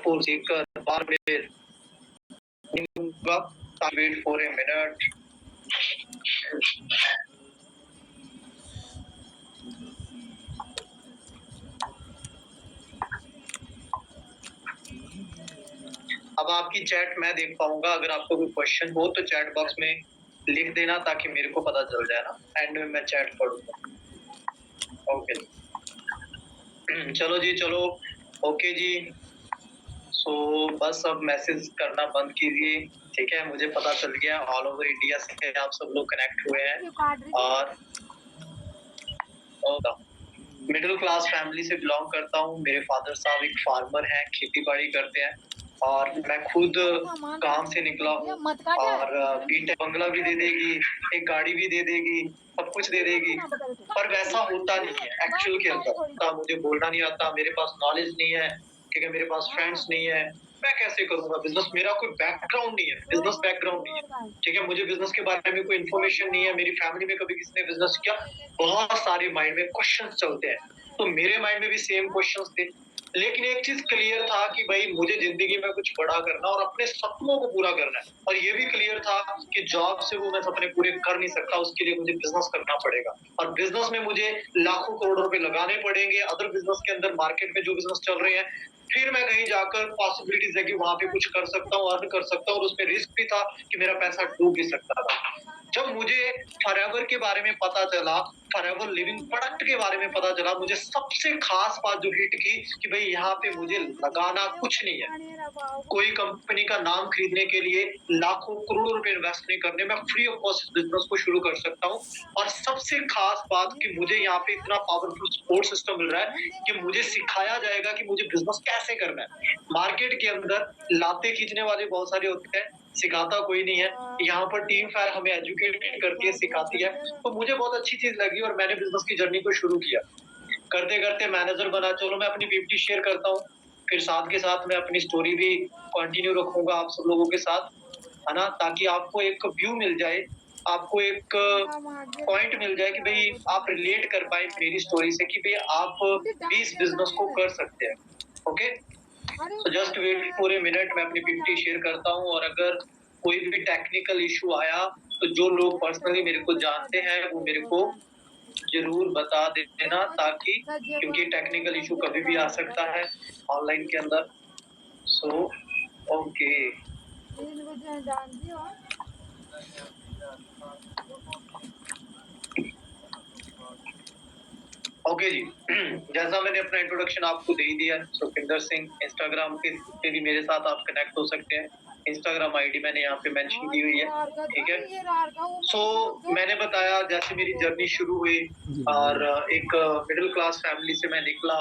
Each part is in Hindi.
को सीखकर बार बार वेट फॉर ए मिनट। अब आपकी चैट मैं देख पाऊंगा। अगर आपको कोई क्वेश्चन हो तो चैट बॉक्स में लिख देना ताकि मेरे को पता चल जाए ना, एंड में मैं चैट पढ़ूंगा। ओके चलो जी, चलो ओके जी। सो बस अब मैसेज करना बंद कीजिए, ठीक है। मुझे पता चल गया ऑल ओवर इंडिया से आप सब लोग कनेक्ट हुए हैं और मिडिल क्लास फैमिली से बिलोंग करता हूँ। मेरे फादर साहब एक फार्मर हैं, खेती बाड़ी करते हैं और मैं खुद काम से निकला हूँ और बीटे बंगला भी दे देगी, एक गाड़ी भी दे देगी, सब कुछ दे देगी, पर वैसा होता नहीं है एक्चुअल के अंदर। मुझे बोलना नहीं आता, मेरे पास नॉलेज नहीं है, ठीक है, मेरे पास फ्रेंड्स नहीं है, मैं कैसे करूंगा बिजनेस? मेरा कोई बैकग्राउंड नहीं है, बिजनेस बैकग्राउंड नहीं है, ठीक है। मुझे बिजनेस के बारे में कोई इन्फॉर्मेशन नहीं है, मेरी फैमिली में कभी किसी ने बिजनेस किया, बहुत सारे माइंड में क्वेश्चंस चलते हैं। तो मेरे माइंड में भी सेम क्वेश्चंस थे, लेकिन एक चीज क्लियर था कि भाई मुझे जिंदगी में कुछ बड़ा करना और अपने सपनों को पूरा करना है। और ये भी क्लियर था कि जॉब से वो मैं सपने पूरे कर नहीं सकता, उसके लिए मुझे बिजनेस करना पड़ेगा और बिजनेस में मुझे लाखों करोड़ों रुपए लगाने पड़ेंगे। अदर बिजनेस के अंदर मार्केट में जो बिजनेस चल रहे हैं, फिर मैं कहीं जाकर पॉसिबिलिटीज है कि वहां पे कुछ कर सकता हूँ, अर्न कर सकता हूँ, और उसमें रिस्क भी था कि मेरा पैसा डूब भी सकता था। जब मुझे फॉरएवर के बारे में पता चला, फॉरएवर लिविंग प्रोडक्ट के बारे में पता चला, मुझे सबसे खास बात जो हिट की कि भाई यहाँ पे मुझे लगाना कुछ नहीं है। कोई कंपनी का नाम खरीदने के लिए लाखों करोड़ों रुपए इन्वेस्ट नहीं करने, मैं फ्री ऑफ कॉस्ट बिजनेस को शुरू कर सकता हूँ। और सबसे खास बात कि मुझे यहाँ पे इतना पावरफुल सपोर्ट सिस्टम मिल रहा है कि मुझे सिखाया जाएगा कि मुझे बिजनेस कैसे करना है। मार्केट के अंदर लाते खींचने वाले बहुत सारे होते हैं, सिखाता कोई नहीं है। यहाँ पर टीम फायर हमें एजुकेट करती है, सिखाती है। तो मुझे बहुत अच्छी चीज लगी और मैंने बिजनेस की जर्नी को शुरू किया। करते करते मैनेजर बना। चलो मैं अपनी पीपीटी शेयर करता हूँ, फिर साथ के साथ मैं अपनी स्टोरी भी कंटिन्यू रखूंगा आप सब लोगों के साथ, है ना, ताकि आपको एक व्यू मिल जाए, आपको एक पॉइंट मिल जाए कि भाई आप रिलेट कर पाए मेरी स्टोरी से कि भाई आप भी इस बिजनेस को कर सकते हैं। ओके, तो just wait for a minute, मैं अपनी पीपीटी शेयर करता हूँ। और अगर कोई भी टेक्निकल इशू आया तो जो लोग पर्सनली मेरे को जानते हैं वो मेरे को जरूर बता देना, ताकि क्योंकि टेक्निकल इशू कभी भी आ सकता है ऑनलाइन के अंदर। सो ओके ओके जी। जैसा मैंने अपना इंट्रोडक्शन आपको दे दिया, सुखविंदर सिंह, इंस्टाग्राम पे भी मेरे साथ आप कनेक्ट हो सकते हैं। इंस्टाग्राम आईडी मैंने यहाँ पे मेंशन की हुई है, ठीक है। सो मैंने बताया जैसे मेरी जर्नी शुरू हुई और एक मिडिल क्लास फैमिली से मैं निकला।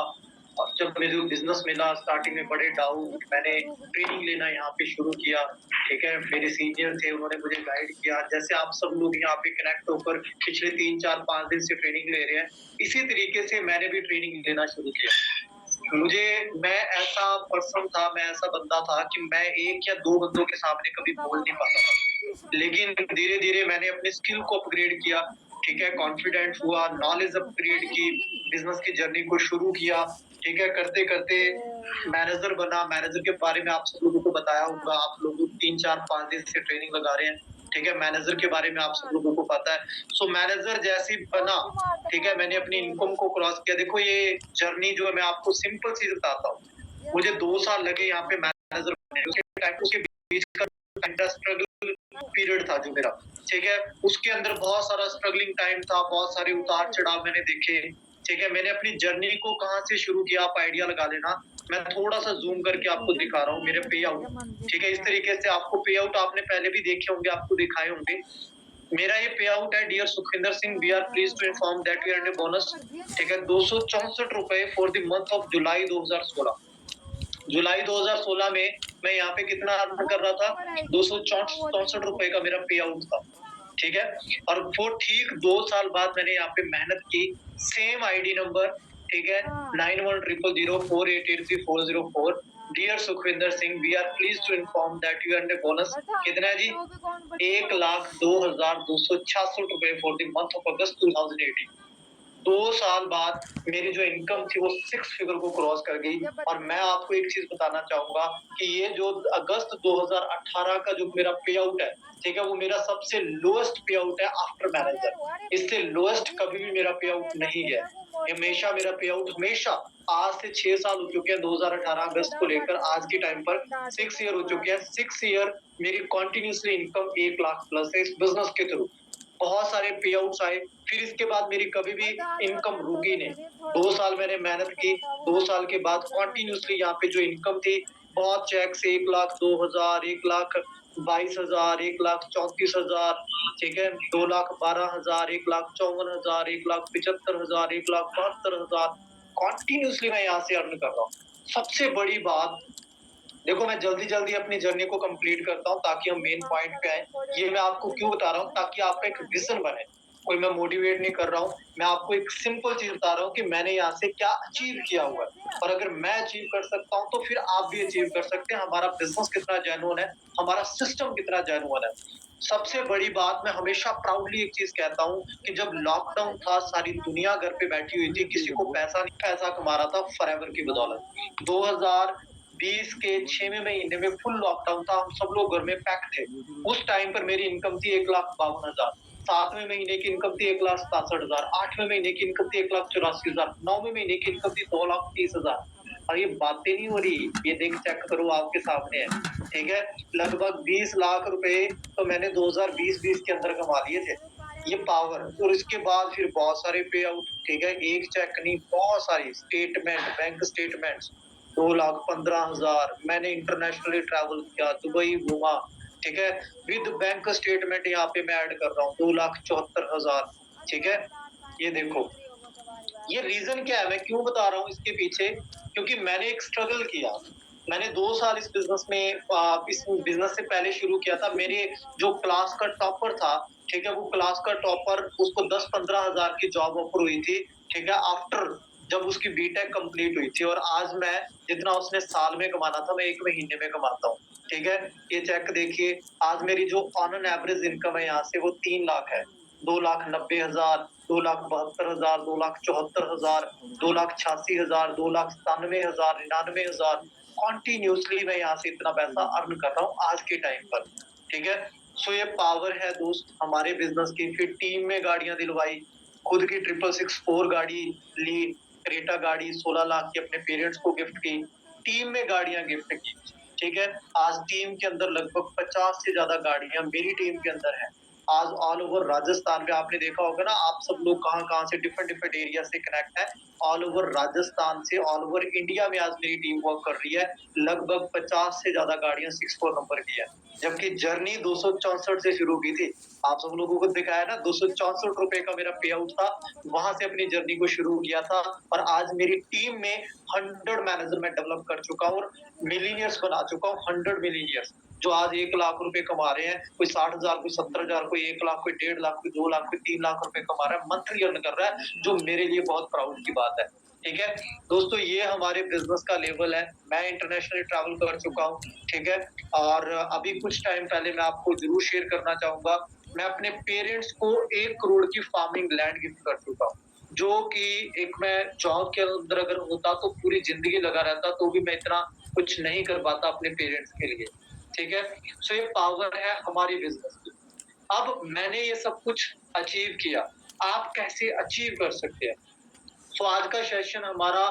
और जब मुझे बिजनेस मिला, स्टार्टिंग में बड़े डाउट, मैंने ट्रेनिंग लेना यहाँ पे शुरू किया, ठीक है। मेरे सीनियर थे, उन्होंने मुझे गाइड किया। जैसे आप सब लोग यहाँ पे कनेक्ट होकर पिछले 3-4-5 दिन से ट्रेनिंग ले रहे हैं, इसी तरीके से मैंने भी ट्रेनिंग लेना शुरू किया। मैं ऐसा पर्सन था, मैं ऐसा बंदा था कि मैं 1 या 2 बंदों के सामने कभी बोल नहीं पाता था, लेकिन धीरे धीरे मैंने अपने स्किल को अपग्रेड किया, ठीक है, कॉन्फिडेंट हुआ, नॉलेज अपग्रेड की, बिजनेस की जर्नी को शुरू किया, ठीक है। करते करते मैनेजर बना। मैनेजर के बारे में आप सब लोगों को बताया होगा, आप लोग 3-4-5 दिन से ट्रेनिंग लगा रहे हैं, ठीक है। मैनेजर के बारे में आप सब लोगों को पता है। सो मैनेजर जैसे बना, ठीक है, मैंने अपनी इनकम को क्रॉस किया। देखो ये जर्नी जो है, मैं आपको सिंपल चीज बताता हूँ। मुझे 2 साल लगे यहाँ पे मैनेजर बनने, उसके बीच का स्ट्रगल पीरियड था जो मेरा, ठीक है। उसके अंदर बहुत सारा स्ट्रगलिंग टाइम था, बहुत सारे उतार चढ़ाव मैंने देखे, ठीक है। मैंने अपनी जर्नी को कहाँ से शुरू किया, आप आइडिया लगा लेना। मैं थोड़ा सा जूम करके आपको दिखा रहा हूँ मेरे पे आउट, ठीक है। इस तरीके से आपको पे आउट आपने पहले भी देखे होंगे, आपको दिखाए होंगे। मेरा ये पे आउट है, dear Sukhwinder Singh, we are please to inform that we earn a bonus, ठीक है, 264 रुपए for the month of July 2016। जुलाई 2016 में मैं यहाँ पे कितना अर्न कर रहा था, 264 रुपए का मेरा पे आउट था, ठीक है। और वो ठीक 2 साल बाद मैंने यहाँ पे मेहनत की, सेम आईडी नंबर, ठीक है, 910048834004। Dear Sukhwinder Singh, we are please to inform that you earn a bonus. कितना है जी? 1,02,266 रुपए for the month of August 2018, 2 साल बाद मेरी जो इनकम थी वो 6 फिगर को क्रॉस कर गई। और मैं आपको एक चीज़ बताना चाहूँगा कि ये जो अगस्त 2018 का जो मेरा पे आउट है, ठीक है? वो मेरा सबसे लोएस्ट पे आउट है आफ्टर मैनेजर। इससे लोएस्ट कभी भी मेरा पे आउट नहीं है। हमेशा मेरा पे आउट हमेशा आज से 6 साल हो चुके हैं 2018 अगस्त को लेकर आज के टाइम पर 6 ईयर हो चुके हैं। 6 ईयर मेरी कंटिन्यूअसली इनकम 1 लाख प्लस है इस बिज़नेस के थ्रू। बहुत सारे पे आउट्स आए, फिर इसके बाद मेरी कभी भी इनकम रुकी नहीं। 2 साल मैंने मेहनत की, 2 साल के बाद कंटिन्यूअसली यहाँ पे जो इनकम थी, बहुत चेक्स 1 लाख 2,000, 1 लाख 22,000, 1 लाख 34,000, ठीक है? 2 लाख 12,000, 1 लाख 54,000, 1 लाख 75,000, 1 लाख 72,000 कंटिन्यूअसली मैं यहाँ से अर्न कर रहा हूँ। सबसे बड़ी बात देखो मैं जल्दी-जल्दी अपनी जर्नी को कंप्लीट करता हूँ ताकि हम मेन पॉइंट पे आएँ। ये मैं आपको क्यों बता रहा हूँ ताकि आपका एक विज़न बने। कोई मैं मोटिवेट नहीं कर रहा हूँ, मैं आपको एक सिंपल चीज़ बता रहा हूँ कि मैंने यहाँ से क्या अचीव किया हुआ है। और अगर मैं अचीव कर सकता हूँ तो फिर आप भी अचीव कर सकते हैं। हमारा बिज़नेस कितना जेन्युइन है, हमारा सिस्टम कितना जेन्युइन है। सबसे बड़ी बात मैं हमेशा प्राउडली एक चीज़ कहता हूँ कि जब लॉकडाउन था, सारी दुनिया घर पे बैठी हुई थी, किसी को पैसा कमा रहा था फॉरएवर की बदौलत। 2020 के 6वें महीने में फुल लॉकडाउन था, हम सब लोग घर में पैक थे। उस टाइम पर मेरी इनकम थी 1,52,000, 7वें महीने की इनकम थी 1,67,000, 8वें महीने की इनकम थी 1,84,000, 9वें महीने की इनकम थी 2,30,000। और ये बातें नहीं हो रही, ये देख चेक करो आपके सामने है, ठीक है? लगभग 20 लाख रुपए तो मैंने 2020-20 के अंदर कमा लिए थे। ये पावर और इसके बाद फिर बहुत सारे पे आउट, ठीक है? एक चेक नहीं, बहुत सारी स्टेटमेंट, बैंक स्टेटमेंट्स 2,15,000 मैंने इंटरनेशनली ट्रैवल किया, दुबई घूमा, ठीक है? विद बैंक स्टेटमेंट यहाँ पे मैं ऐड कर रहा हूँ 2,74,000, ठीक है? ये देखो, ये रीज़न क्या है, मैं क्यों बता रहा हूँ इसके पीछे? क्योंकि मैंने एक स्ट्रगल किया। मैंने 2 साल इस बिज़नेस में इस बिज़नेस से पहले शुरू किया था। मेरे जो क्लास का टॉपर था, ठीक है? वो क्लास का टॉपर उसको 10-15 हज़ार की जॉब ऑफ़र हुई थी, ठीक है? आफ्टर जब उसकी बीटेक कंप्लीट हुई थी और आज मैं जितना उसने साल में कमाना था, मैं 1 महीने में कमाता हूँ, ठीक है? ये चेक देखिए, आज मेरी जो ऑन एन एवरेज इनकम है यहाँ से वो 3 लाख है। 2,90,000, 2,72,000, 2,74,000, 2,86,000, 2,97,000, 99,000 कंटिन्यूअसली मैं यहाँ से इतना पैसा अर्न कर रहा हूँ आज के टाइम पर, ठीक है? सो ये पावर है दोस्त हमारे बिज़नेस की। फिर टीम में गाड़ियाँ दिलवाई, खुद की 666 गाड़ी ली, क्रेटा गाड़ी 16 लाख की अपने पेरेंट्स को गिफ्ट की, टीम में गाड़ियाँ गिफ्ट की, ठीक है? आज टीम के अंदर लगभग 50 से ज़्यादा गाड़ियाँ मेरी टीम के अंदर हैं। आज ऑल ओवर राजस्थान में आपने देखा होगा ना, आप सब लोग कहाँ-कहाँ से डिफरेंट एरिया से कनेक्ट हैं। ऑल ओवर राजस्थान से ऑल ओवर इंडिया में आज मेरी टीम वर्क कर रही है। लगभग 50 से ज़्यादा गाड़ियाँ 64 नंबर की है। जबकि जर्नी 264 से शुरू की थी। आप सब लोगों को दिखाया ना, 264 रुपए का मेरा पे आउट था, वहाँ से अपनी जर्नी को शुरू किया था और आज मेरी टीम में 100 मैनेजर मैं डेवलप कर चुका हूँ और मिलियनियर्स बना चुका हूँ, 100 मिलियनियर्स। जो आज 1 लाख रुपए कमा रहे हैं, कोई 60,000, कोई 70,000, कोई 1 लाख, कोई 1.5 लाख, कोई 2 लाख, कोई 3 लाख रुपए कमा रहा है, मंथली अर्न कर रहा है, जो मेरे लिए बहुत प्राउड की बात है। ठीक है? दोस्तों ये हमारे बिज़नेस का लेवल है। मैं इंटरनेशनली ट्रैवल कर चुका हूँ, ठीक है? और अभी कुछ टाइम पहले मैं आपको ज़रूर शेयर करना चाहूँगा, मैं अपने पेरेंट्स को 1 करोड़ की फार्मिंग लैंड गिफ्ट कर चुका हूँ। जो कि एक मैं जॉब के अंदर अगर होता तो पूरी ज़िंदगी लगा रहता, तो भी मैं इतना कुछ नहीं कर पाता अपने पेरेंट्स के लिए। ठीक है? सो ये पावर है हमारी बिज़नेस की। अब मैंने ये सब कुछ अचीव किया, आप कैसे अचीव कर सकते हैं? सो आज का सेशन हमारा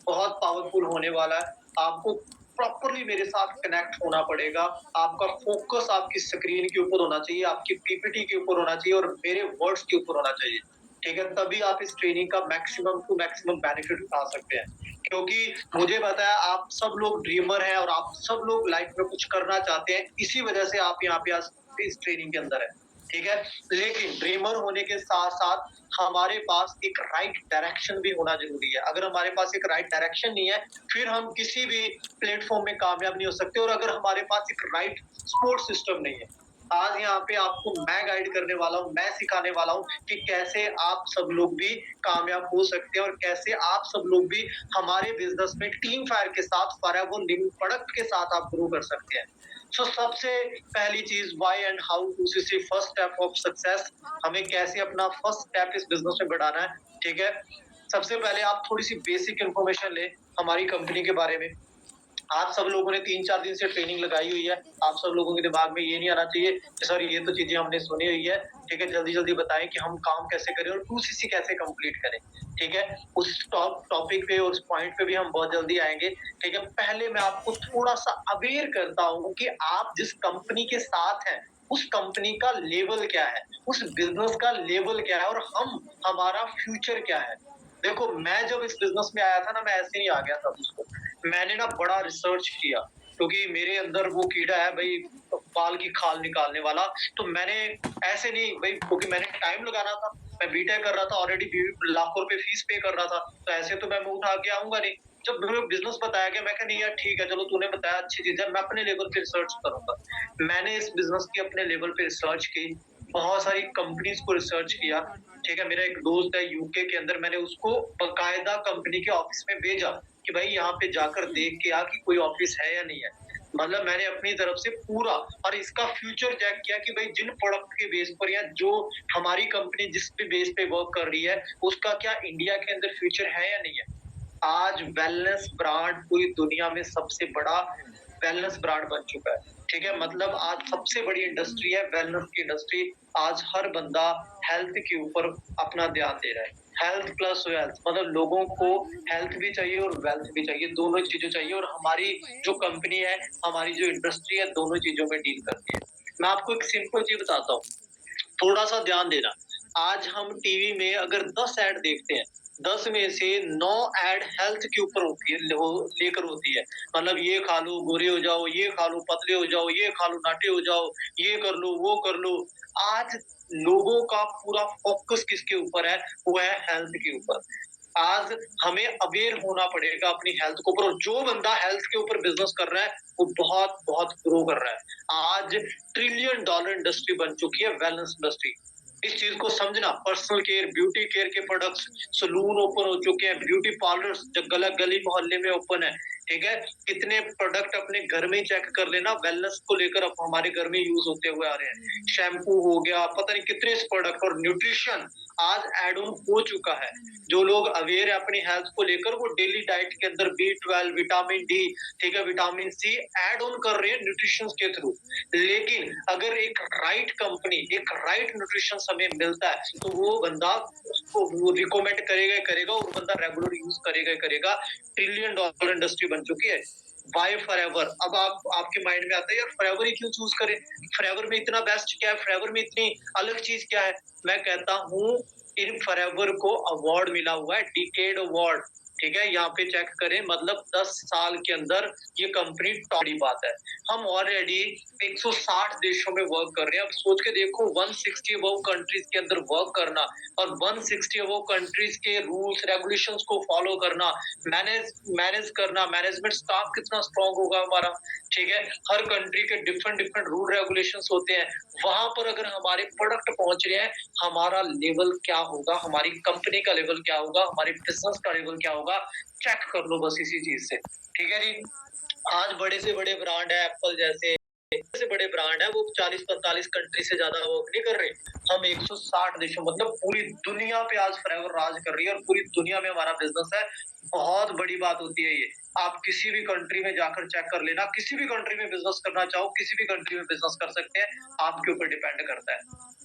बहुत पावरफुल होने वाला है। आपको प्रॉपर्ली मेरे साथ कनेक्ट होना पड़ेगा। आपका फ़ोकस आपकी स्क्रीन के ऊपर होना चाहिए, आपकी पीपीटी के ऊपर होना चाहिए और मेरे वर्ड्स के ऊपर होना चाहिए। ठीक है? तभी आप इस ट्रेनिंग का मैक्सिमम टू मैक्सिमम बेनिफिट उठा सकते हैं। क्योंकि मुझे पता है आप सब लोग ड्रीमर हैं और आप सब लोग लाइफ में कुछ करना चाहते हैं। इसी वजह से आप यहाँ पे आज इस ट्रेनिंग के अंदर हैं। ठीक है? लेकिन ड्रीमर होने के साथ-साथ हमारे पास एक राइट डायरेक्शन भी होना ज़रूरी है। अगर हमारे पास एक राइट डायरेक्शन नहीं है, फिर हम किसी भी प्लेटफ़ॉर्म में कामयाब नहीं हो सकते और अगर हमारे पास एक राइट सपोर्ट सिस्टम नहीं है। आज यहाँ पे आपको मैं गाइड करने वाला हूँ, मैं सिखाने वाला हूँ कि कैसे आप सब लोग भी कामयाब हो सकते हैं और कैसे आप सब लोग भी हमारे बिज़नेस में टीम फायर के साथ फॉरएवर लिविंग प्रोडक्ट के साथ आप ग्रो कर सकते हैं। सो सबसे पहली चीज why and how to see first step of success, हमें कैसे अपना फर्स्ट स्टेप इस बिजनेस में बढ़ाना है। ठीक है, सबसे पहले आप थोड़ी सी बेसिक इंफॉर्मेशन ले हमारी कंपनी के बारे में। आप सब लोगों ने 3-4 दिन से ट्रेनिंग लगाई हुई है। आप सब लोगों के दिमाग में ये नहीं आना चाहिए कि सर ये तो चीजें हमने सुनी हुई है। ठीक है, जल्दी-जल्दी बताएं कि हम काम कैसे करें और 2सीसी कैसे कंप्लीट करें। ठीक है, उस टॉपिक पे और उस पॉइंट पे भी हम बहुत जल्दी आएंगे। ठीक है, पहले मैं आपको थोड़ा-सा अवेयर करता हूँ कि आप जिस कंपनी के साथ हैं, उस कंपनी का लेवल क्या है, उस बिज़नेस का लेवल क्या है और हमारा फ्यूचर क्या है। देखो, मैं जब इस बिज़नेस में आया था ना, मैं ऐसे ही आ गया था दोस्तों। मैंने ना बड़ा रिसर्च किया, क्योंकि मेरे अंदर वो कीड़ा है भई बाल की खाल निकालने वाला। तो मैंने ऐसे नहीं भई, क्योंकि मैंने टाइम लगाना था। मैं बीटेक कर रहा था, ऑलरेडी लाखों रुपए फीस पे कर रहा था, तो ऐसे तो मैं मुँह उठा के आऊँगा नहीं। जब मुझे बिज़नेस बताया गया, मैं कहा नहीं यार ठीक है, चलो तूने बताया अच्छी चीज़ है, मैं अपने लेवल पे रिसर्च करूँगा। मैंने इस बिज़नेस की अपने लेवल पे रिसर्च की, बहुत सारी कंपनीज़ को रिसर्च किया। ठीक है, मेरा एक दोस्त है यूके के अंदर, मैंने उसको बाकायदा कंपनी के ऑफिस में भेजा कि भाई यहाँ पे जाकर देख के आ कि कोई ऑफिस है या नहीं है। मतलब मैंने अपनी तरफ से पूरा और इसका फ्यूचर चेक किया कि भाई जिन प्रोडक्ट के बेस पर या जो हमारी कंपनी जिस पे बेस पे वर्क कर रही है, उसका क्या इंडिया के अंदर फ्यूचर है या नहीं है। आज वेलनेस ब्रांड पूरी दुनिया में सबसे बड़ा वेलनेस ब्रांड बन चुका है। ठीक है, मतलब आज सबसे बड़ी इंडस्ट्री है वेलनेस की इंडस्ट्री। आज हर बंदा हेल्थ के ऊपर अपना ध्यान दे रहा है। हेल्थ प्लस वेल्थ, मतलब लोगों को हेल्थ भी चाहिए और वेल्थ भी चाहिए, दोनों चीजें चाहिए। और हमारी जो कंपनी है, हमारी जो इंडस्ट्री है, दोनों चीजों में डील करती है। मैं आपको एक सिंपल चीज बताता हूँ, थोड़ा सा ध्यान देना। आज हम टीवी में अगर 10 ऐड देखते हैं, 10 में से 9 ऐड हेल्थ के ऊपर होती है, लेकर होती है। मतलब ये खा लो गोरे हो जाओ, ये खा लो पतले हो जाओ, ये खा लो नाटे हो जाओ, ये कर लो वो कर लो। आज लोगों का पूरा फोकस किसके ऊपर है, वो है हेल्थ के ऊपर। आज हमें अवेयर होना पड़ेगा अपनी हेल्थ के ऊपर, और जो बंदा हेल्थ के ऊपर बिजनेस कर रहा है वो बहुत बहुत ग्रो कर रहा है। आज ट्रिलियन डॉलर इंडस्ट्री बन चुकी है वेलनेस इंडस्ट्री। इस चीज को समझना, पर्सनल केयर ब्यूटी केयर के प्रोडक्ट्स, सलून ओपन हो चुके हैं, ब्यूटी पार्लर्स गली मोहल्ले में ओपन है। ठीक है, कितने प्रोडक्ट अपने घर में ही चेक कर लेना, वेलनेस को लेकर अब हमारे घर में यूज होते हुए आ रहे हैं। शैम्पू हो गया, पता नहीं कितने प्रोडक्ट, और न्यूट्रिशन आज एड ऑन हो चुका है। जो लोग अवेयर है अपनी हेल्थ को लेकर, वो डेली डाइट के अंदर B12, विटामिन डी, ठीक है, विटामिन सी ऐड ऑन कर रहे हैं न्यूट्रिशन के थ्रू। लेकिन अगर एक राइट कंपनी, एक राइट न्यूट्रिशन हमें मिलता है, तो वो बंदा उसको वो रिकमेंड करेगा ही करेगा, और बंदा रेगुलर यूज करेगा ही करेगा। ट्रिलियन डॉलर इंडस्ट्री बन चुकी है। वाई फॉरएवर, अब आपके माइंड में आता है यार फॉरएवर ही क्यों चूज करें, फॉरएवर में इतना बेस्ट क्या है, फॉरएवर में इतनी अलग चीज क्या है। मैं कहता हूँ इन फॉरएवर को अवार्ड मिला हुआ है, डिकेड अवार्ड। ठीक है, यहाँ पे चेक करें, मतलब 10 साल के अंदर ये कंपनी टॉप की बात है। हम ऑलरेडी 160 देशों में वर्क कर रहे हैं। अब सोच के देखो, 160 अबव कंट्रीज के अंदर वर्क करना, और 160 अबव कंट्रीज के रूल्स रेगुलेशंस को फॉलो करना, मैनेज करना, मैनेजमेंट स्टाफ कितना स्ट्रांग होगा हमारा। ठीक है, हर कंट्री के डिफरेंट डिफरेंट रूल रेगुलेशंस होते हैं। वहां पर अगर हमारे प्रोडक्ट पहुंच रहे हैं, हमारा लेवल क्या होगा, हमारी कंपनी का लेवल क्या होगा, हमारे बिजनेस का लेवल क्या होगा, चेक कर लो बस इसी चीज से। ठीक है जी, आज बड़े से बड़े ब्रांड है, एप्पल जैसे से बड़े ब्रांड है, वो 40-45 कंट्री से ज्यादा वर्क नहीं कर रहे। हम 160 देशों, मतलब पूरी दुनिया पे आज फॉरएवर राज कर रही है, और पूरी दुनिया में हमारा बिजनेस है। बहुत बड़ी बात होती है ये। आप किसी भी कंट्री में जाकर चेक कर लेना, किसी भी कंट्री में बिजनेस करना चाहो, किसी भी कंट्री में बिजनेस कर सकते हैं, आपके ऊपर डिपेंड करता है।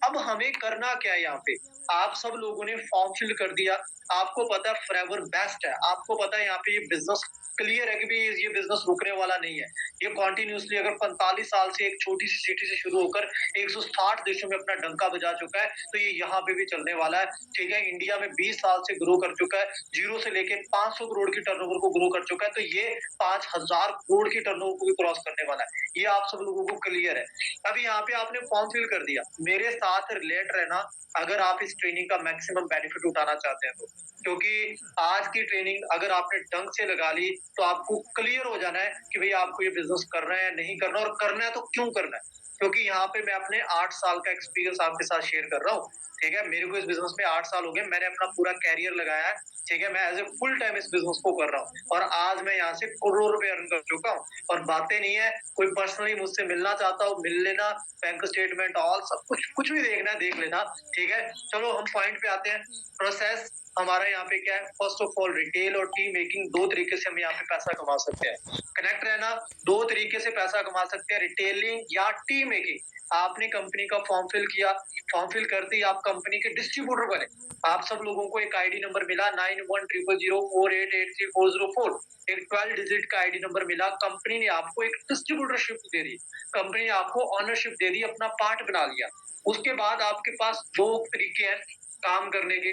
अब हमें करना क्या है यहाँ पे, आप सब लोगों ने फॉर्म फिल कर दिया, आपको पता है फॉरएवर बेस्ट है, आपको पता है यहाँ पे ये बिजनेस क्लियर है कि भी ये बिजनेस रुकने वाला नहीं है। ये कंटिन्यूअसली अगर 45 साल से एक छोटी सी सिटी से शुरू होकर 160 देशों में अपना डंका बजा चुका है, तो ये यहाँ पे भी चलने वाला है। ठीक है, इंडिया में 20 साल से ग्रो कर चुका है, जीरो से लेके 500 करोड़ की टर्नओवर को ग्रो कर चुका है, तो ये 5000 करोड़ की टर्नओवर को भी क्रॉस करने वाला है। ये आप सब लोगों को क्लियर है। अभी यहाँ पे आपने फॉर्म फिल कर दिया, मेरे साथ साथ रिलेट रहना, अगर आप इस ट्रेनिंग का मैक्सिमम बेनिफिट उठाना चाहते हैं तो। क्योंकि आज की ट्रेनिंग अगर आपने ढंग से लगा ली, तो आपको क्लियर हो जाना है कि भई आपको ये बिज़नेस करना है या नहीं करना, और करना है तो क्यों करना है। क्योंकि यहाँ पे मैं अपने 8 साल का एक्सपीरियंस आपके साथ शेयर कर रहा हूँ, ठीक है? मेरे को इस बिज़नेस में 8 साल हो गए, मैंने अपना पूरा करियर लगाया है, ठीक है? मैं एज़ ए फुल टाइम इस बिज़नेस को कर रहा हूँ, और आज मैं यहाँ से करोड़ों रुपए अर्न कर चुका हूँ। और बातें नहीं है, कोई पर्सनली मुझसे मिलना चाहता हो, मिल लेना, बैंक स्टेटमेंट ऑल सब कुछ भी देखना है, देख लेना, ठीक है? चलो हम पॉइंट पे आते हैं। प्रोसेस हमारा यहाँ पे क्या है? फर्स्ट ऑफ ऑल रिटेल और टीम मेकिंग 2 तरीके से हम यहाँ पे पैसा कमा सकते हैं। कनेक्ट रहना, 2 तरीके से पैसा कमा सकते हैं, रिटेलिंग या टीम मेकिंग। आपने कंपनी का फॉर्म फिल किया, फॉर्म फिल करते ही आप कंपनी के डिस्ट्रीब्यूटर बने। आप सब लोगों को एक आईडी नंबर मिला 910004883404, एक 12 डिजिट का आईडी नंबर मिला, कंपनी ने आपको एक डिस्ट्रीब्यूटरशिप दे दी, कंपनी ने आपको ओनरशिप दे दी, अपना पार्ट बना लिया। उसके बाद आपके पास 2 तरीके हैं काम करने के।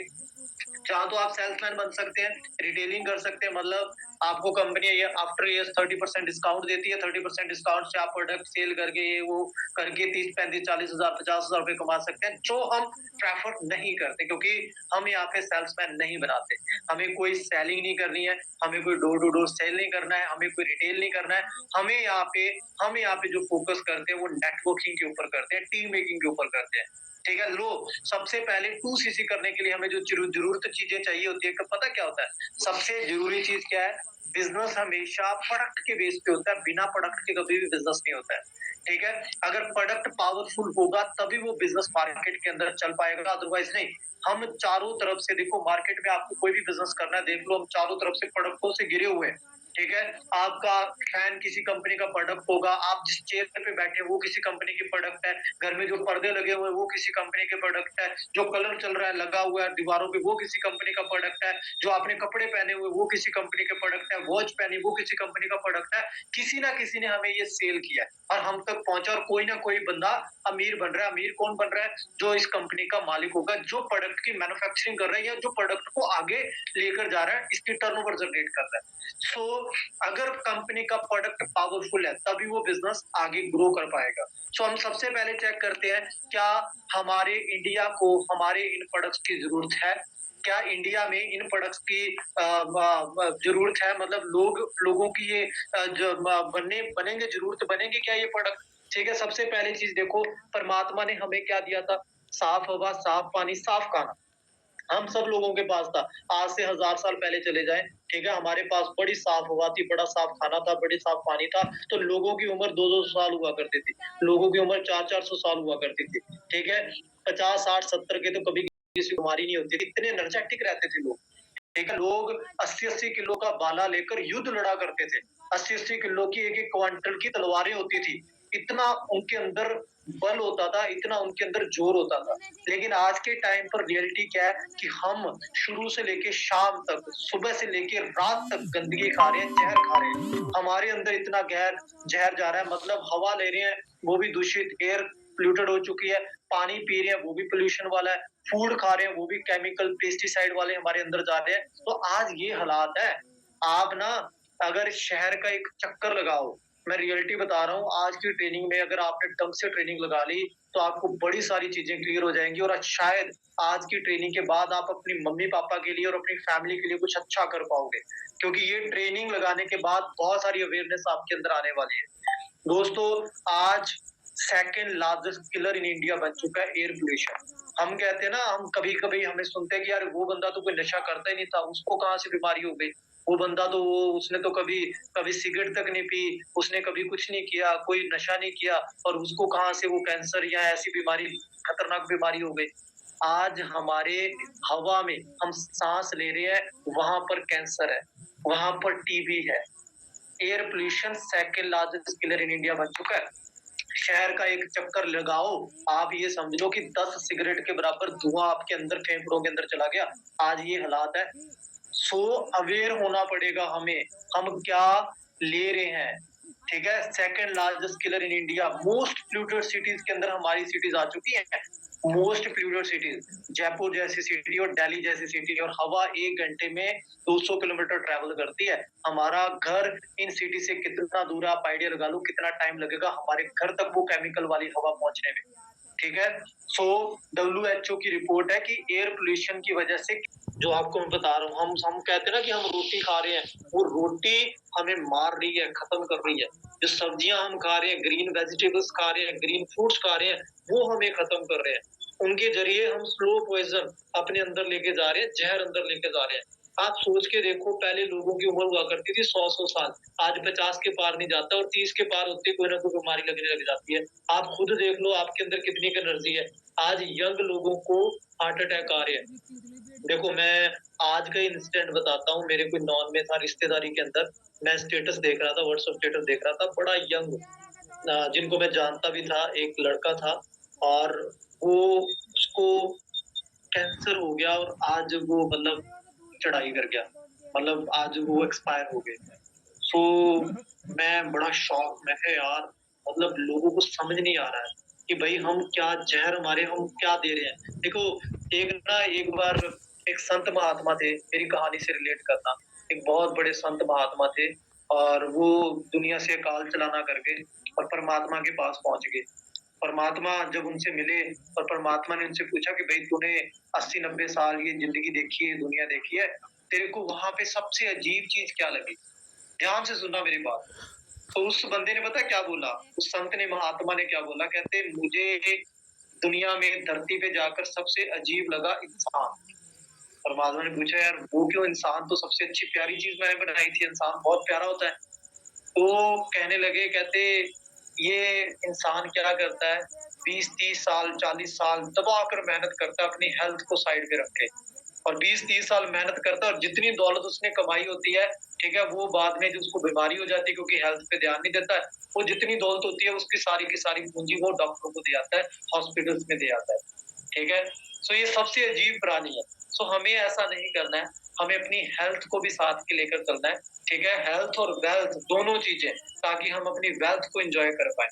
चाहे तो आप सेल्समैन बन सकते हैं, रिटेलिंग कर सकते हैं, मतलब आपको कंपनी ये आफ्टर ईयर्स 30% डिस्काउंट देती है, 30% डिस्काउंट से आप प्रोडक्ट सेल करके ये वो करके 30, 35, 40,000, 50,000 रुपए कमा सकते हैं, जो हम प्रेफर नहीं करते, क्योंकि हम यहाँ पे सेल्समैन नहीं बनाते। हमें कोई सेलिंग नहीं करनी है, हमें कोई डोर टू डोर सेल नहीं करना है, हमें कोई रिटेल नहीं करना है। हमें यहाँ पे जो फोकस करते हैं वो नेटवर्किंग के ऊपर करते हैं, टीम मेकिंग के ऊपर करते हैं। ठीक है, लो सबसे पहले 2CC करने के लिए हमें जो जरूरत चीजें चाहिए होती है, पता क्या होता है? सबसे जरूरी चीज क्या है? बिजनेस हमेशा प्रोडक्ट के बेस पे होता है, बिना प्रोडक्ट के कभी भी बिजनेस नहीं होता है। ठीक है, अगर प्रोडक्ट पावरफुल होगा तभी वो बिजनेस मार्केट के अंदर चल पाएगा, अदरवाइज नहीं। हम चारों तरफ से देखो, मार्केट में आपको कोई भी बिजनेस करना है, देख लो हम चारों तरफ से प्रोडक्टों से घिरे हुए हैं। ठीक है, आपका फैन किसी कंपनी का प्रोडक्ट होगा, आप जिस चेयर पे बैठे वो किसी कंपनी की प्रोडक्ट है, घर में जो पर्दे लगे हुए हैं वो किसी कंपनी के प्रोडक्ट है, जो कलर चल रहा है लगा हुआ है दीवारों पे वो किसी कंपनी का प्रोडक्ट है, जो आपने कपड़े पहने हुए वो किसी कंपनी के प्रोडक्ट है, वॉच पहनी वो किसी कंपनी का प्रोडक्ट है। किसी ना किसी ने हमें ये सेल किया है और हम तक पहुंचा, और कोई ना कोई बंदा अमीर बन रहा है। अमीर कौन बन रहा है? जो इस कंपनी का मालिक होगा, जो प्रोडक्ट की मैन्युफैक्चरिंग कर रहा है या जो प्रोडक्ट को आगे लेकर जा रहा है, इसकी टर्नओवर जनरेट कर रहा है। सो अगर कंपनी का प्रोडक्ट पावरफुल है तभी वो बिजनेस आगे ग्रो कर पाएगा। सो हम सबसे पहले चेक करते हैं, क्या हमारे इंडिया को हमारे इन प्रोडक्ट्स की जरूरत है? क्या इंडिया में इन प्रोडक्ट्स की जरूरत है? मतलब लोगों की ये बनेंगे, जरूरत बनेंगे क्या ये प्रोडक्ट? ठीक है, सबसे पहली चीज देखो, परमात्मा ने हमें क्या दिया था? साफ हवा, साफ पानी, साफ खाना। हम सब लोगों के पास था। आज से 1000 साल पहले चले जाएँ, ठीक है? हमारे पास बड़ी साफ हवा थी, बड़ा साफ खाना था, बड़ी साफ पानी था, तो लोगों की उम्र 2-2 साल हुआ करती थी। लोगों की उम्र 4-400 साल हुआ करती थी, ठीक है? 50, 60, 70 के तो कभी किसी को बीमारी नहीं होती थी, इतने एनर्जेटिक रहते थे लोग। ठीक है, लोग 80-80 किलो का भाला लेकर युद्ध लड़ा करते थे। 80-80 किलो की एक-एक क्विंटल की तलवारें होती थी। इतना उनके अंदर बल होता था, इतना उनके अंदर जोर होता था। लेकिन आज के टाइम पर रियलिटी क्या है कि हम शुरू से लेके शाम तक, सुबह से लेके रात तक गंदगी खा रहे हैं, जहर खा रहे हैं। हमारे अंदर इतना जहर जा रहा है, मतलब हवा ले रहे हैं, वो भी दूषित, एयर पोल्यूटेड हो चुकी है, पानी पी रहे हैं, वो भी पोल्यूशन वाला है, फूड खा रहे हैं, वो भी केमिकल पेस्टिसाइड वाले हमारे अंदर जा रहे हैं। तो आज ये हालात है। आप ना अगर शहर का एक चक्कर लगाओ, मैं रियलिटी बता रहा हूँ, आज की ट्रेनिंग में अगर आपने ढंग से ट्रेनिंग लगा ली, तो आपको बड़ी सारी चीजें क्लियर हो जाएँगी, और शायद आज की ट्रेनिंग के बाद आप अपनी मम्मी-पापा के लिए और अपनी फैमिली के लिए कुछ अच्छा कर पाओगे। क्योंकि ये ट्रेनिंग लगाने के बाद बहुत सारी अवेयरनेस आपके अंदर आने वाली है। दोस्तों, आज second largest killer in India बन चुका है एयर पोल्यूशन। हम कहते हैं ना, हम कभी-कभी हमें सुनते हैं कि यार वो बंदा तो कोई नशा करता ही नहीं था, उसको कहाँ से बीमारी हो गई? वो बंदा तो उसने तो कभी कभी सिगरेट तक नहीं पी, उसने कभी कुछ नहीं किया, कोई नशा नहीं किया, और उसको कहाँ से वो कैंसर या ऐसी बीमारी, खतरनाक बीमारी हो गई। आज हमारे हवा में हम सांस ले रहे हैं, वहां पर कैंसर है, वहां पर टीबी है। Air pollution second largest killer in India बन चुका है। शहर का एक चक्कर लगाओ, आप ये समझ लो कि 10 सिगरेट के बराबर धुआं आपके अंदर, फेफड़ों के अंदर चला गया। आज ये हालात है। सो अवेयर होना पड़ेगा हमें, हम क्या ले रहे हैं। ठीक है, second largest killer in India, most polluted cities के अंदर हमारी सिटीज आ चुकी हैं। मोस्ट पोल्यूटेड सिटीज, जयपुर जैसी सिटी और दिल्ली जैसी सिटी, और हवा 1 घंटे में 200 किलोमीटर ट्रैवल करती है। हमारा घर इन सिटी से कितना दूर है, आप आइडिया लगा लो कितना टाइम लगेगा हमारे घर तक वो केमिकल वाली हवा पहुंचने में। ठीक है। सो WHO की रिपोर्ट है कि एयर पोल्यूशन की वजह से, जो आपको मैं बता रहा हूँ, हम कहते हैं ना कि हम रोटी खा रहे हैं, वो रोटी हमें मार रही है, खत्म कर रही है। जो सब्जियां हम खा रहे हैं, ग्रीन वेजिटेबल्स खा रहे हैं, ग्रीन फ्रूट्स खा रहे हैं, वो हमें खत्म कर रहे हैं। उनके जरिए हम स्लो पॉइजन अपने अंदर लेके जा रहे हैं, जहर अंदर लेके जा रहे हैं। आप सोच के देखो, पहले लोगों की उम्र हुआ करती थी 100-100 साल, आज 50 के पार नहीं जाता, और 30 के पार होते कोई ना कोई बीमारी लगने लग जाती है। आप खुद देख लो आपके अंदर कितनी एनर्जी है। आज यंग लोगों को हार्ट अटैक आ रहे हैं। देखो, मैं आज का इंसिडेंट बताता हूँ। मेरे कोई नॉन में था, रिश्तेदारी के अंदर, मैं स्टेटस देख रहा था, व्हाट्सएप स्टेटस देख रहा था, बड़ा यंग, जिनको मैं जानता भी था, एक लड़का था, और वो, उसको कैंसर हो गया, और आज वो मतलब चढ़ाई कर गया, मतलब आज वो एक्सपायर हो गए। सो मैं बड़ा शॉक में है यार, मतलब लोगों को समझ नहीं आ रहा है कि भाई हम क्या जहर, हमारे हम क्या दे रहे हैं। देखो, एक बार एक संत महात्मा थे, मेरी कहानी से रिलेट करना, एक बहुत बड़े संत महात्मा थे, और वो दुनिया से काल चलाना कर गए और परमात्मा के पास पहुंच गए। परमात्मा जब उनसे मिले, और परमात्मा ने उनसे पूछा कि भाई तूने 80-90 साल ये जिंदगी देखी है, दुनिया देखी है, तेरे को वहां पे सबसे अजीब चीज क्या लगी? ध्यान से सुनना मेरी बात। तो उस बंदे ने पता क्या बोला? उस संत ने, महात्मा ने क्या बोला? कहते, मुझे दुनिया में, धरती पे जाकर सबसे अजीब लगा इंसान। परमात्मा ने पूछा, यार वो क्यों? इंसान तो सबसे अच्छी प्यारी चीज मैंने बनाई थी, इंसान बहुत प्यारा होता है। तो कहने लगे, कहते ये इंसान क्या करता है, 20-30 साल, 40 साल दबा कर मेहनत करता है अपनी हेल्थ को साइड पे रख के, और 20-30 साल मेहनत करता है, और जितनी दौलत उसने कमाई होती है, ठीक है, वो बाद में जो उसको बीमारी हो जाती है क्योंकि हेल्थ पे ध्यान नहीं देता है, वो जितनी दौलत होती है उसकी सारी की सारी पूंजी वो डॉक्टरों को दे आता है, हॉस्पिटल्स में दे आता है। ठीक है। सो ये सबसे अजीब प्राणी है। सो हमें ऐसा नहीं करना है, हमें अपनी हेल्थ को भी साथ के लेकर चलना है। ठीक है, हेल्थ और वेल्थ दोनों चीजें, ताकि हम अपनी वेल्थ को एंजॉय कर पाए।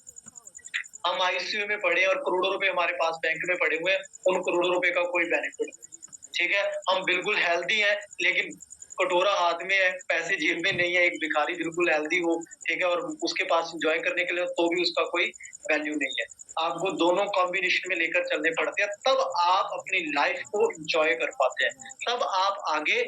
हम आईसीयू में पड़े और करोड़ों रुपए हमारे पास बैंक में पड़े हुए हैं, उन करोड़ों रुपए का कोई बेनिफिट नहीं। ठीक है, हम बिल्कुल हेल्दी हैं, लेकिन कटोरा हाथ में है, पैसे जेब में नहीं है। एक भिखारी बिल्कुल हेल्दी हो, ठीक है, और उसके पास एंजॉय करने के लिए, तो भी उसका कोई वैल्यू नहीं है। आपको दोनों कॉम्बिनेशन में लेकर चलने पड़ते हैं, तब आप अपनी लाइफ को एंजॉय कर पाते हैं, तब आप आगे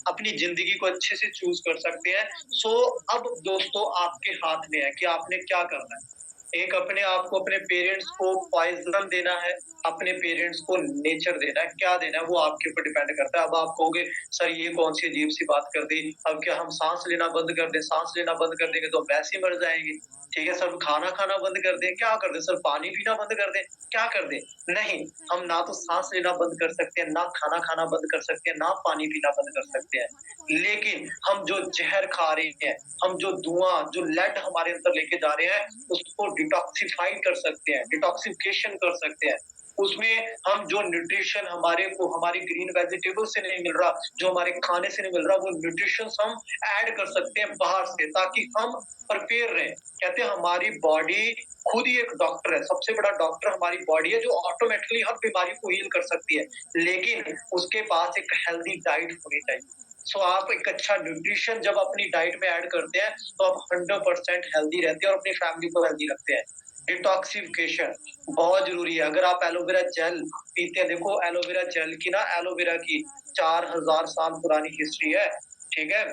अपनी जिंदगी को अच्छे से चूज कर सकते हैं। सो अब दोस्तों, आपके हाथ में है कि आपने क्या करना है। एक, अपने आप को, अपने पेरेंट्स को पॉइजन देना है, अपने पेरेंट्स को नेचर देना है, क्या देना है वो आपके ऊपर डिपेंड करता है। अब आप कहोगे, सर ये कौन सी अजीब सी बात कर दी, अब क्या हम सांस लेना बंद कर दें? सांस लेना बंद कर देंगे तो हम वैसे ही मर जाएंगे। ठीक है सर, खाना खाना बंद कर दें? क्या कर दें सर? पानी पीना बंद कर दें? क्या कर दें? नहीं, हम ना तो सांस लेना बंद कर सकते हैं, ना खाना खाना बंद कर सकते हैं, ना पानी पीना बंद कर सकते हैं। लेकिन हम जो जहर खा रहे हैं, हम जो धुआं, जो लेड हमारे अंदर लेके जा रहे हैं, उसको डिटॉक्सिफाई कर सकते हैं, डिटॉक्सिफिकेशन कर सकते हैं। उसमें हम जो न्यूट्रिशन हमारे को, हमारी ग्रीन वेजिटेबल से नहीं मिल रहा, जो हमारे खाने से नहीं मिल रहा, वो न्यूट्रिशन हम ऐड कर सकते हैं बाहर से, ताकि हम प्रिपेयर रहें। कहते हैं हमारी बॉडी खुद ही एक डॉक्टर है, सबसे बड़ा डॉक्टर हमारी बॉडी है, जो ऑटोमेटिकली हर बीमारी को हील कर सकती है, लेकिन उसके पास एक हेल्दी डाइट होनी चाहिए। सो आप एक अच्छा न्यूट्रिशन जब अपनी डाइट में ऐड करते हैं, तो आप 100% हेल्दी रहते हैं और अपनी फैमिली को हेल्दी रखते हैं। डिटॉक्सिफिकेशन बहुत जरूरी है। अगर आप एलोवेरा जेल पीते हैं, देखो एलोवेरा जेल की ना, एलोवेरा की 4000 साल पुरानी हिस्ट्री है। ठीक है,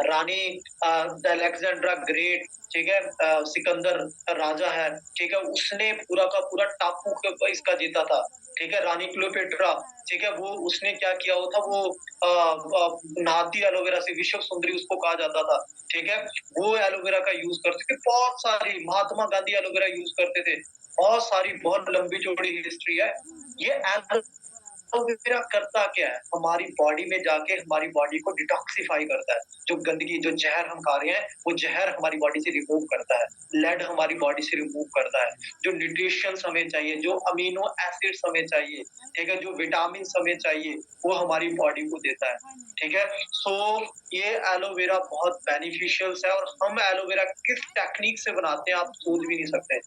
रानी अलेक्जेंड्रा ग्रेट, ठीक है, सिकंदर राजा है, ठीक है, उसने पूरा का पूरा टापू इसका जीता था। ठीक है, रानी क्लियोपेट्रा, ठीक है, वो उसने क्या किया हो था, वो नहाती एलोवेरा से, विश्व सुंदरी उसको कहा जाता था। ठीक है, वो एलोवेरा का यूज करते थे, बहुत सारी, महात्मा गांधी एलोवेरा यूज करते थे, बहुत सारी, बहुत लंबी चौड़ी हिस्ट्री है। ये एलोवेरा करता क्या है, हमारी बॉडी में जाके हमारी बॉडी को डिटॉक्सिफाई करता है। जो गंदगी, जो जहर हम खा रहे हैं, वो जहर हमारी बॉडी से रिमूव करता है, लेड हमारी बॉडी से रिमूव करता है, जो न्यूट्रिशन हमें चाहिए, जो अमीनो एसिड्स हमें चाहिए, ठीक है, जो विटामिन हमें चाहिए, वो हमारी बॉडी को देता है। ठीक है, सो ये एलोवेरा बहुत बेनिफिशियल है, और हम एलोवेरा किस टेक्निक से बनाते हैं आप सोच भी नहीं सकते।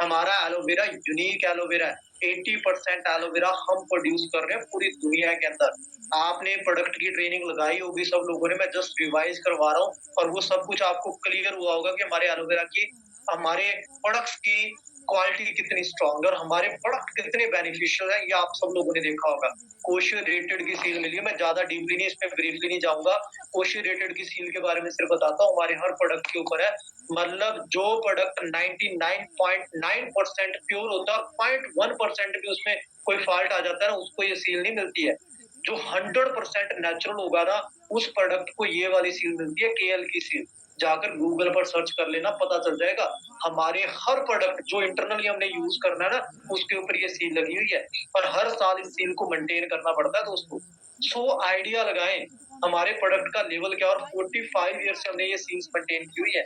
हमारा एलोवेरा यूनिक एलोवेरा है। 80% एलोवेरा हम प्रोड्यूस कर रहे हैं पूरी दुनिया के अंदर। आपने प्रोडक्ट की ट्रेनिंग लगाई होगी सब लोगों ने, मैं जस्ट रिवाइज करवा रहा हूँ, और वो सब कुछ आपको क्लियर हुआ होगा कि हमारे एलोवेरा की, हमारे प्रोडक्ट्स की क्वालिटी कितनी स्ट्रॉन्ग है और हमारे प्रोडक्ट कितने बेनिफिशियल है, ये आप सब लोगों ने देखा होगा। कोशियर रेटेड की सील मिली है, मैं ज्यादा डीपली नहीं, इसमें ब्रीफली नहीं जाऊंगा। कोशियर रेटेड की सील के बारे में सिर्फ बताता हूँ, हमारे हर प्रोडक्ट के ऊपर है। मतलब जो प्रोडक्ट 99.9% प्योर होता है और 0.1% भी उसमें कोई फॉल्ट आ जाता है ना, उसको ये सील नहीं मिलती है। जो 100% नेचुरल होगा ना, उस प्रोडक्ट को ये वाली सील मिलती है, केएल की सील। जाकर गूगल पर सर्च कर लेना, पता चल जाएगा। हमारे हर प्रोडक्ट जो इंटरनली हमने यूज करना है ना, उसके ऊपर ये सील लगी हुई है और हर साल इस सील को मेंटेन करना पड़ता है दोस्तों। सो आइडिया लगाएं हमारे प्रोडक्ट का लेवल क्या, और 45 ईयर से हमने ये सील्स मेंटेन की हुई है।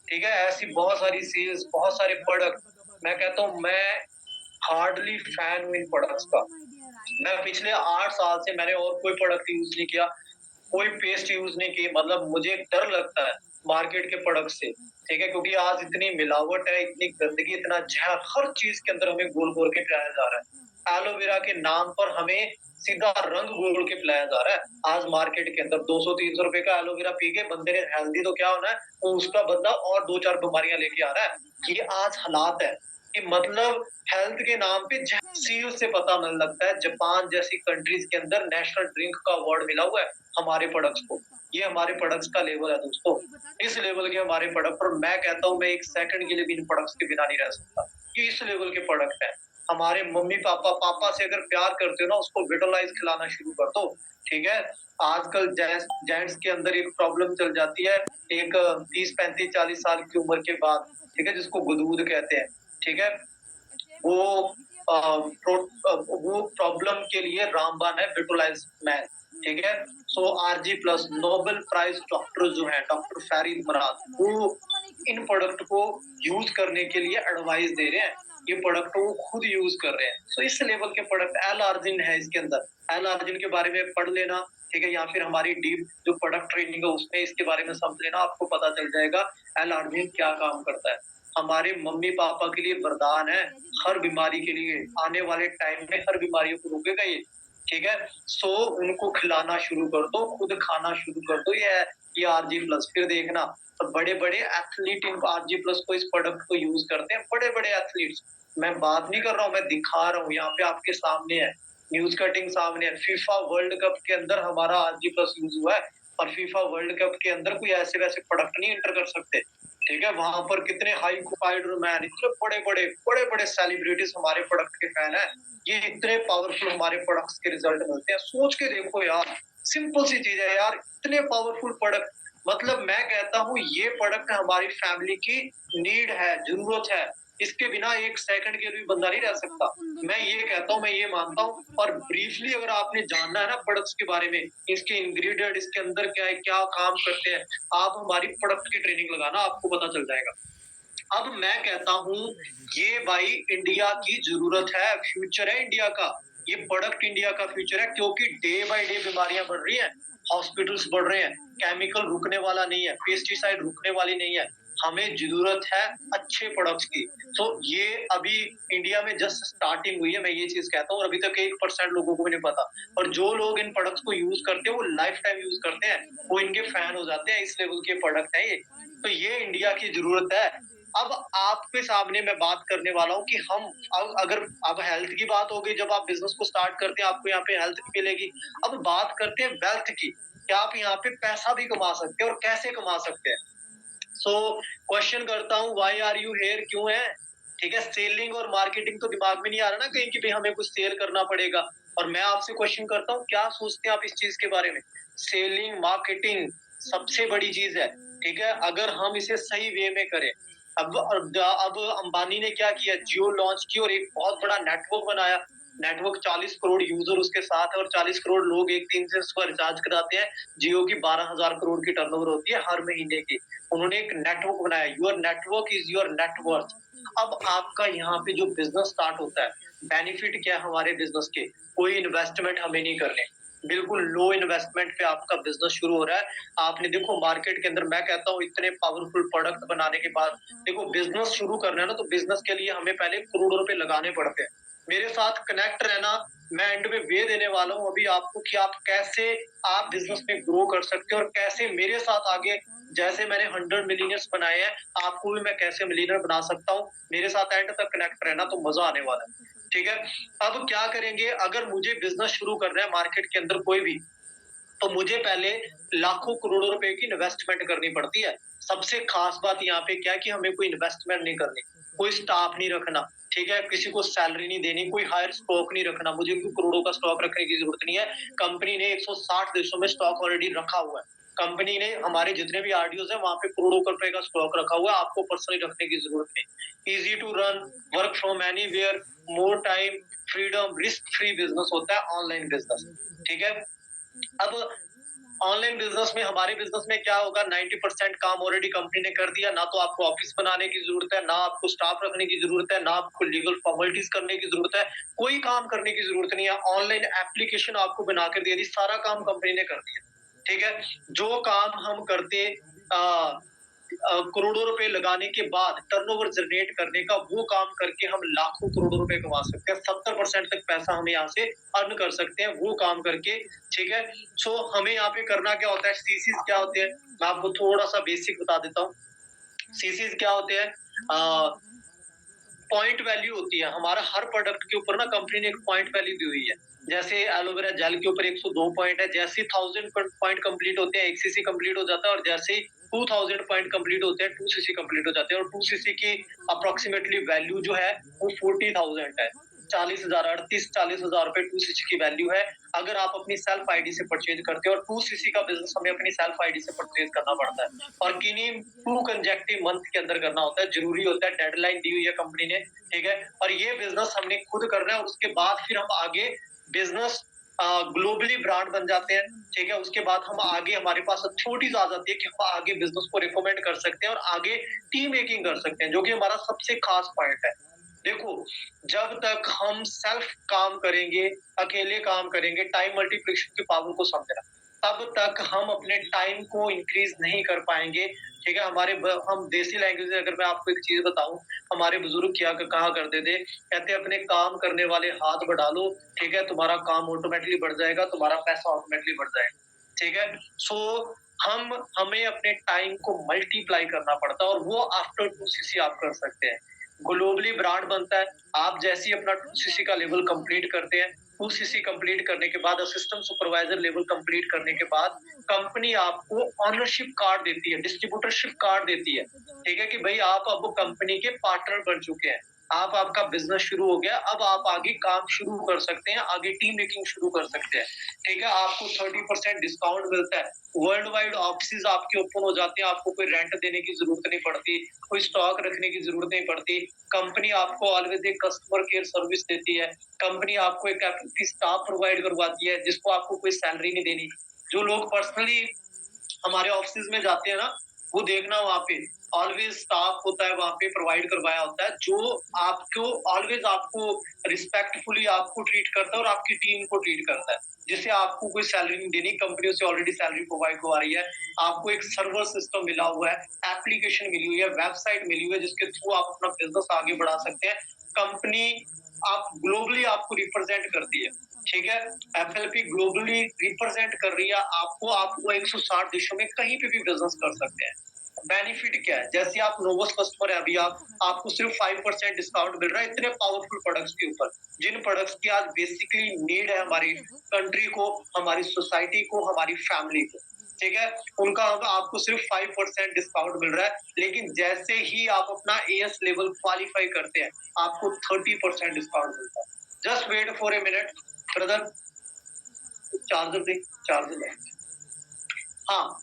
ठीक है, ऐसी बहुत सारी सील्स, बहुत सारे प्रोडक्ट। मैं कहता हूँ मैं हार्डली फैन हूँ इन प्रोडक्ट्स का। मैं पिछले 8 साल से मैंने और कोई प्रोडक्ट यूज नहीं किया, कोई पेस्ट यूज नहीं की। मतलब मुझे डर लगता है मार्केट के प्रोडक्ट से, ठीक है, क्योंकि आज इतनी मिलावट है, इतनी गंदगी, इतना जहर हर चीज के अंदर हमें घोल घोल के पिलाया जा रहा है। एलोवेरा के नाम पर हमें सीधा रंग घोल के पिलाया जा रहा है। आज मार्केट के अंदर 200-300 रुपए का एलोवेरा पी के बंदे ने हेल्दी तो क्या होना है, वो उसका बंदा और 2-4 बीमारियां लेके आ रहा है। ये आज हालात है कि मतलब हेल्थ के नाम पे सील से पता मिलने लगता है। जापान जैसी कंट्रीज के अंदर नेशनल ड्रिंक का अवार्ड मिला हुआ है हमारे प्रोडक्ट्स को। ये हमारे प्रोडक्ट्स का लेवल है दोस्तों, इस लेवल के हमारे प्रोडक्ट। और मैं कहता हूँ मैं एक सेकंड के लिए भी इन प्रोडक्ट्स के बिना नहीं रह सकता। ये इस लेवल के प्रोडक्ट है। हमारे मम्मी पापा से अगर प्यार करते हो ना, उसको विटालाइज खिलाना शुरू कर दो। ठीक है, आजकल जेंट्स के अंदर एक प्रॉब्लम चल जाती है, एक 30-35-40 साल की उम्र के बाद, ठीक है, जिसको गुदगुद कहते हैं। ठीक है, वो वो प्रॉब्लम के लिए रामबाण है विटोलाइज मैन। ठीक है, so RG plus Nobel prize doctor जो है डॉक्टर फरीद मराद, वो इन प्रोडक्ट को यूज करने के लिए एडवाइस दे रहे हैं। ये प्रोडक्ट वो खुद यूज कर रहे हैं। सो इस लेवल के प्रोडक्ट एल आर्जिन है इसके अंदर। एल आर्जिन के बारे में पढ़ लेना, ठीक है, या फिर हमारी डीप जो प्रोडक्ट ट्रेनिंग है उसमें इसके बारे में समझ लेना, आपको पता चल जाएगा एल आर्जिन क्या काम करता है। हमारे मम्मी पापा के लिए वरदान है, हर बीमारी के लिए, आने वाले टाइम में हर बीमारियों को रोकेगा ये। ठीक है, सो उनको खिलाना शुरू कर दो, खुद खाना शुरू कर दो। ये आरजी प्लस फिर देखना, तो बड़े बड़े एथलीट इन आरजी प्लस को, इस प्रोडक्ट को यूज करते हैं। बड़े बड़े एथलीट्स, मैं बात नहीं कर रहा हूँ, मैं दिखा रहा हूँ, यहाँ पे आपके सामने है, न्यूज कटिंग सामने है। फीफा वर्ल्ड कप के अंदर हमारा आरजी प्लस यूज हुआ है और फीफा वर्ल्ड कप के अंदर कोई ऐसे वैसे प्रोडक्ट नहीं एंटर कर सकते। ठीक है, वहां पर कितने हाई प्रोफाइल मैन, इतने बड़े बड़े सेलिब्रिटीज हमारे प्रोडक्ट के फैन है। ये इतने पावरफुल हमारे प्रोडक्ट्स के रिजल्ट मिलते हैं। सोच के देखो यार, सिंपल सी चीज है यार, इतने पावरफुल प्रोडक्ट। मतलब मैं कहता हूँ ये प्रोडक्ट हमारी फैमिली की नीड है, जरूरत है। इसके बिना एक सेकंड के भी बंदा नहीं रह सकता। मैं ये कहता हूँ, मैं ये मानता हूँ। और ब्रीफली अगर आपने जानना है ना प्रोडक्ट्स के बारे में, इसके इंग्रेडिएंट, इसके अंदर क्या है, क्या काम करते हैं, आप हमारी प्रोडक्ट की ट्रेनिंग लगाना, आपको पता चल जाएगा। अब मैं कहता हूँ ये भाई इंडिया की जरूरत है, फ्यूचर है इंडिया का। ये प्रोडक्ट इंडिया का फ्यूचर है, क्योंकि डे बाय डे बीमारियां बढ़ रही हैं, हॉस्पिटल्स बढ़ रहे हैं, केमिकल रुकने वाला नहीं है, पेस्टिसाइड रुकने वाली नहीं है। हमें जरूरत है अच्छे प्रोडक्ट्स की। तो ये अभी इंडिया में जस्ट स्टार्टिंग हुई है, मैं ये चीज कहता हूँ। अभी तक 1% लोगों को भी नहीं पता, और जो लोग इन प्रोडक्ट्स को यूज करते हैं वो लाइफ टाइम यूज करते हैं, वो इनके फैन हो जाते हैं। इस लेवल के प्रोडक्ट है ये। तो ये इंडिया की जरूरत है। अब आपके सामने मैं बात करने वाला हूँ कि हम अगर अब हेल्थ की बात हो गई, जब आप बिजनेस को स्टार्ट करते हैं आपको यहाँ पे हेल्थ मिलेगी। अब बात करते हैं वेल्थ की, क्या आप यहाँ पे पैसा भी कमा सकते हैं और कैसे कमा सकते हैं। सो क्वेश्चन करता हूँ, व्हाई आर यू हेयर, क्यों है। ठीक है, सेलिंग और मार्केटिंग तो दिमाग में नहीं आ रहा ना कहीं कि भाई हमें कुछ सेल करना पड़ेगा। और मैं आपसे क्वेश्चन करता हूँ, क्या सोचते हैं आप इस चीज के बारे में। सेलिंग मार्केटिंग सबसे बड़ी चीज है। ठीक है, अगर हम इसे सही वे में करें। अब अंबानी ने क्या किया, जियो लॉन्च की और एक बहुत बड़ा नेटवर्क बनाया। नेटवर्क 40 करोड़ यूजर उसके साथ है और 40 करोड़ लोग एक दिन से उसका रिचार्ज कराते हैं। जियो की 12,000 करोड़ की टर्नओवर होती है हर महीने की। उन्होंने एक नेटवर्क बनाया, your network is your net worth. अब आपका यहाँ पे जो बिजनेस स्टार्ट होता है, बेनिफिट क्या है हमारे बिजनेस के, कोई इन्वेस्टमेंट हमें नहीं करने, बिल्कुल लो इन्वेस्टमेंट पे आपका बिजनेस शुरू हो रहा है। आपने देखो मार्केट के अंदर, मैं कहता हूँ इतने पावरफुल प्रोडक्ट बनाने के बाद, देखो बिजनेस शुरू करना है ना, तो बिजनेस के लिए हमें पहले करोड़ों रुपए लगाने पड़ते हैं। मेरे साथ कनेक्ट रहना, मैं एंड में वे देने वाला हूँ अभी आपको कि आप कैसे आप बिजनेस में ग्रो कर सकते हो और कैसे मेरे साथ आगे जैसे मैंने 100 मिलियनर्स बनाए हैं, आपको भी मैं कैसे मिलियनर बना सकता हूँ, मेरे साथ एंड तक कनेक्ट रहना तो मजा आने वाला है। ठीक है, अब क्या करेंगे, अगर मुझे बिजनेस शुरू करना है मार्केट के अंदर कोई भी, तो मुझे पहले लाखों करोड़ों रुपए की इन्वेस्टमेंट करनी पड़ती है। सबसे खास बात यहाँ पे क्या है कि हमें कोई इन्वेस्टमेंट नहीं करनी, कोई स्टाफ नहीं रखना, ठीक है, किसी को सैलरी नहीं देनी, कोई हायर स्टॉक नहीं रखना, मुझे कोई करोड़ों का स्टॉक रखने की जरूरत नहीं है। कंपनी ने 160 देशों में स्टॉक ऑलरेडी रखा हुआ है। कंपनी ने हमारे जितने भी आरडीओज है वहां पे करोड़ों रुपए का स्टॉक रखा हुआ है, आपको पर्सनली रखने की जरूरत नहीं। Easy to run, work from anywhere, more time, freedom, risk free business होता है ऑनलाइन बिजनेस। ठीक है, अब ऑनलाइन बिजनेस में, हमारे बिजनेस में क्या होगा, 90% काम ऑलरेडी कंपनी ने कर दिया, ना तो आपको ऑफिस बनाने की जरूरत है, ना आपको स्टाफ रखने की जरूरत है, ना आपको लीगल फॉर्मेलिटीज करने की जरूरत है, कोई काम करने की जरूरत नहीं है। ऑनलाइन एप्लीकेशन आपको बनाकर दे दी, सारा काम कंपनी ने कर दिया। ठीक है, जो काम हम करते करोड़ों रुपए लगाने के बाद टर्नओवर जनरेट करने का, वो काम करके हम लाखों करोड़ों रुपए कमा सकते हैं। 70% तक पैसा हम यहाँ से अर्न कर सकते हैं वो काम करके। ठीक है, सो हमें यहाँ पे करना क्या होता है, सीसीज क्या होते हैं, मैं आपको थोड़ा सा बेसिक बता देता हूँ। सीसीज क्या होते हैं, पॉइंट वैल्यू होती है हमारा, हर प्रोडक्ट के ऊपर ना कंपनी ने एक पॉइंट वैल्यू दी हुई है। जैसे एलोवेरा जेल के ऊपर 102 पॉइंट है, जैसे 1000 पॉइंट कंप्लीट होते हैं 1 सीसी कंप्लीट हो जाता है, और जैसे 2000 पॉइंट कंप्लीट होते हैं 2 सीसी कंप्लीट हो जाते हैं। और 2 सीसी की अप्रोक्सीमेटली वैल्यू जो है वो 40,000 है, 40,000, 38-40,000 रुपए 2 सीसी की वैल्यू है। अगर आप अपनी सेल्फ आईडी से परचेज करते हो, और 2 सीसी का बिजनेस हमें अपनी सेल्फ आईडी से परचेज करना पड़ता है, और किन्हीं 2 कंजेक्टिव मंथ के अंदर करना होता है, जरूरी होता है, डेडलाइन दी हुई है कंपनी ने। ठीक है, और ये बिजनेस हमने खुद करना है, और उसके बाद फिर हम आगे बिजनेस ग्लोबली ब्रांड बन जाते हैं। ठीक है, उसके बाद हम आगे, हमारे पास अथॉरिटीज आ जाती है कि हम आगे बिजनेस को रिकमेंड कर सकते हैं और आगे टीम मेकिंग कर सकते हैं, जो कि हमारा सबसे खास पॉइंट है। देखो, जब तक हम सेल्फ काम करेंगे, अकेले काम करेंगे, टाइम मल्टीप्लिकेशन की पावर को समझना, तब तक हम अपने टाइम को इंक्रीज नहीं कर पाएंगे। ठीक है, हम देसी लैंग्वेज में अगर मैं आपको एक चीज बताऊं, हमारे बुजुर्ग क्या कहा करते थे, कहते अपने काम करने वाले हाथ बढ़ा लो, ठीक है, तुम्हारा काम ऑटोमेटिकली बढ़ जाएगा, तुम्हारा पैसा ऑटोमेटिकली बढ़ जाएगा। ठीक है, सो हमें अपने टाइम को मल्टीप्लाई करना पड़ता है, और वो आफ्टर 2 सीसी आप कर सकते हैं। ग्लोबली ब्रांड बनता है, आप जैसे ही अपना 2 सीसी का लेवल कंप्लीट करते हैं, 2 सीसी कंप्लीट करने के बाद, असिस्टेंट सुपरवाइजर लेवल कंप्लीट करने के बाद, कंपनी आपको ऑनरशिप कार्ड देती है, डिस्ट्रीब्यूटरशिप कार्ड देती है। ठीक है, कि भाई आप अब कंपनी के पार्टनर बन चुके हैं, आपका बिजनेस शुरू हो गया, अब आप आगे काम शुरू कर सकते हैं, आगे टीम मेकिंग शुरू कर सकते हैं। ठीक है, आपको 30% डिस्काउंट मिलता है, वर्ल्ड वाइड ऑफिस आपके ओपन हो जाते हैं, आपको कोई रेंट देने की जरूरत नहीं पड़ती, कोई स्टॉक रखने की जरूरत नहीं पड़ती। कंपनी आपको ऑलवेज एक कस्टमर केयर सर्विस देती है, कंपनी आपको एक स्टाफ प्रोवाइड करवाती है, जिसको आपको कोई सैलरी नहीं देनी। जो लोग पर्सनली हमारे ऑफिस में जाते हैं ना, वो देखना, वहाँ पे ऑलवेज स्टाफ होता है, वहाँ पे प्रोवाइड करवाया होता है, जो आपको ऑलवेज आपको रिस्पेक्टफुली आपको ट्रीट करता है और आपकी टीम को ट्रीट करता है, जिससे आपको कोई सैलरी नहीं देनी, कंपनी से ऑलरेडी सैलरी प्रोवाइड करवा रही है। आपको एक सर्वर सिस्टम मिला हुआ है, एप्लीकेशन मिली हुई है, वेबसाइट मिली हुई है, जिसके थ्रू आप अपना बिजनेस आगे बढ़ा सकते हैं। कंपनी आप ग्लोबली आपको रिप्रेजेंट करती है। ठीक है, एफएलपी ग्लोबली रिप्रेजेंट कर रही है आपको, आप वो 160 देशों में कहीं पे भी बिजनेस कर सकते हैं। बेनिफिट क्या है, जैसे आप नोवोस कस्टमर है, अभी आपको सिर्फ 5% डिस्काउंट मिल रहा है इतने पावरफुल प्रोडक्ट्स के ऊपर, जिन प्रोडक्ट्स की आज बेसिकली नीड है हमारी कंट्री को, हमारी सोसाइटी को, हमारी फैमिली को। ठीक है, उनका आपको सिर्फ 5% डिस्काउंट मिल रहा है, लेकिन जैसे ही आप अपना एएस लेवल क्वालिफाई करते हैं, आपको 30% डिस्काउंट मिलता है। Just wait for a minute brother, charger दे, चार्जर दे। हाँ,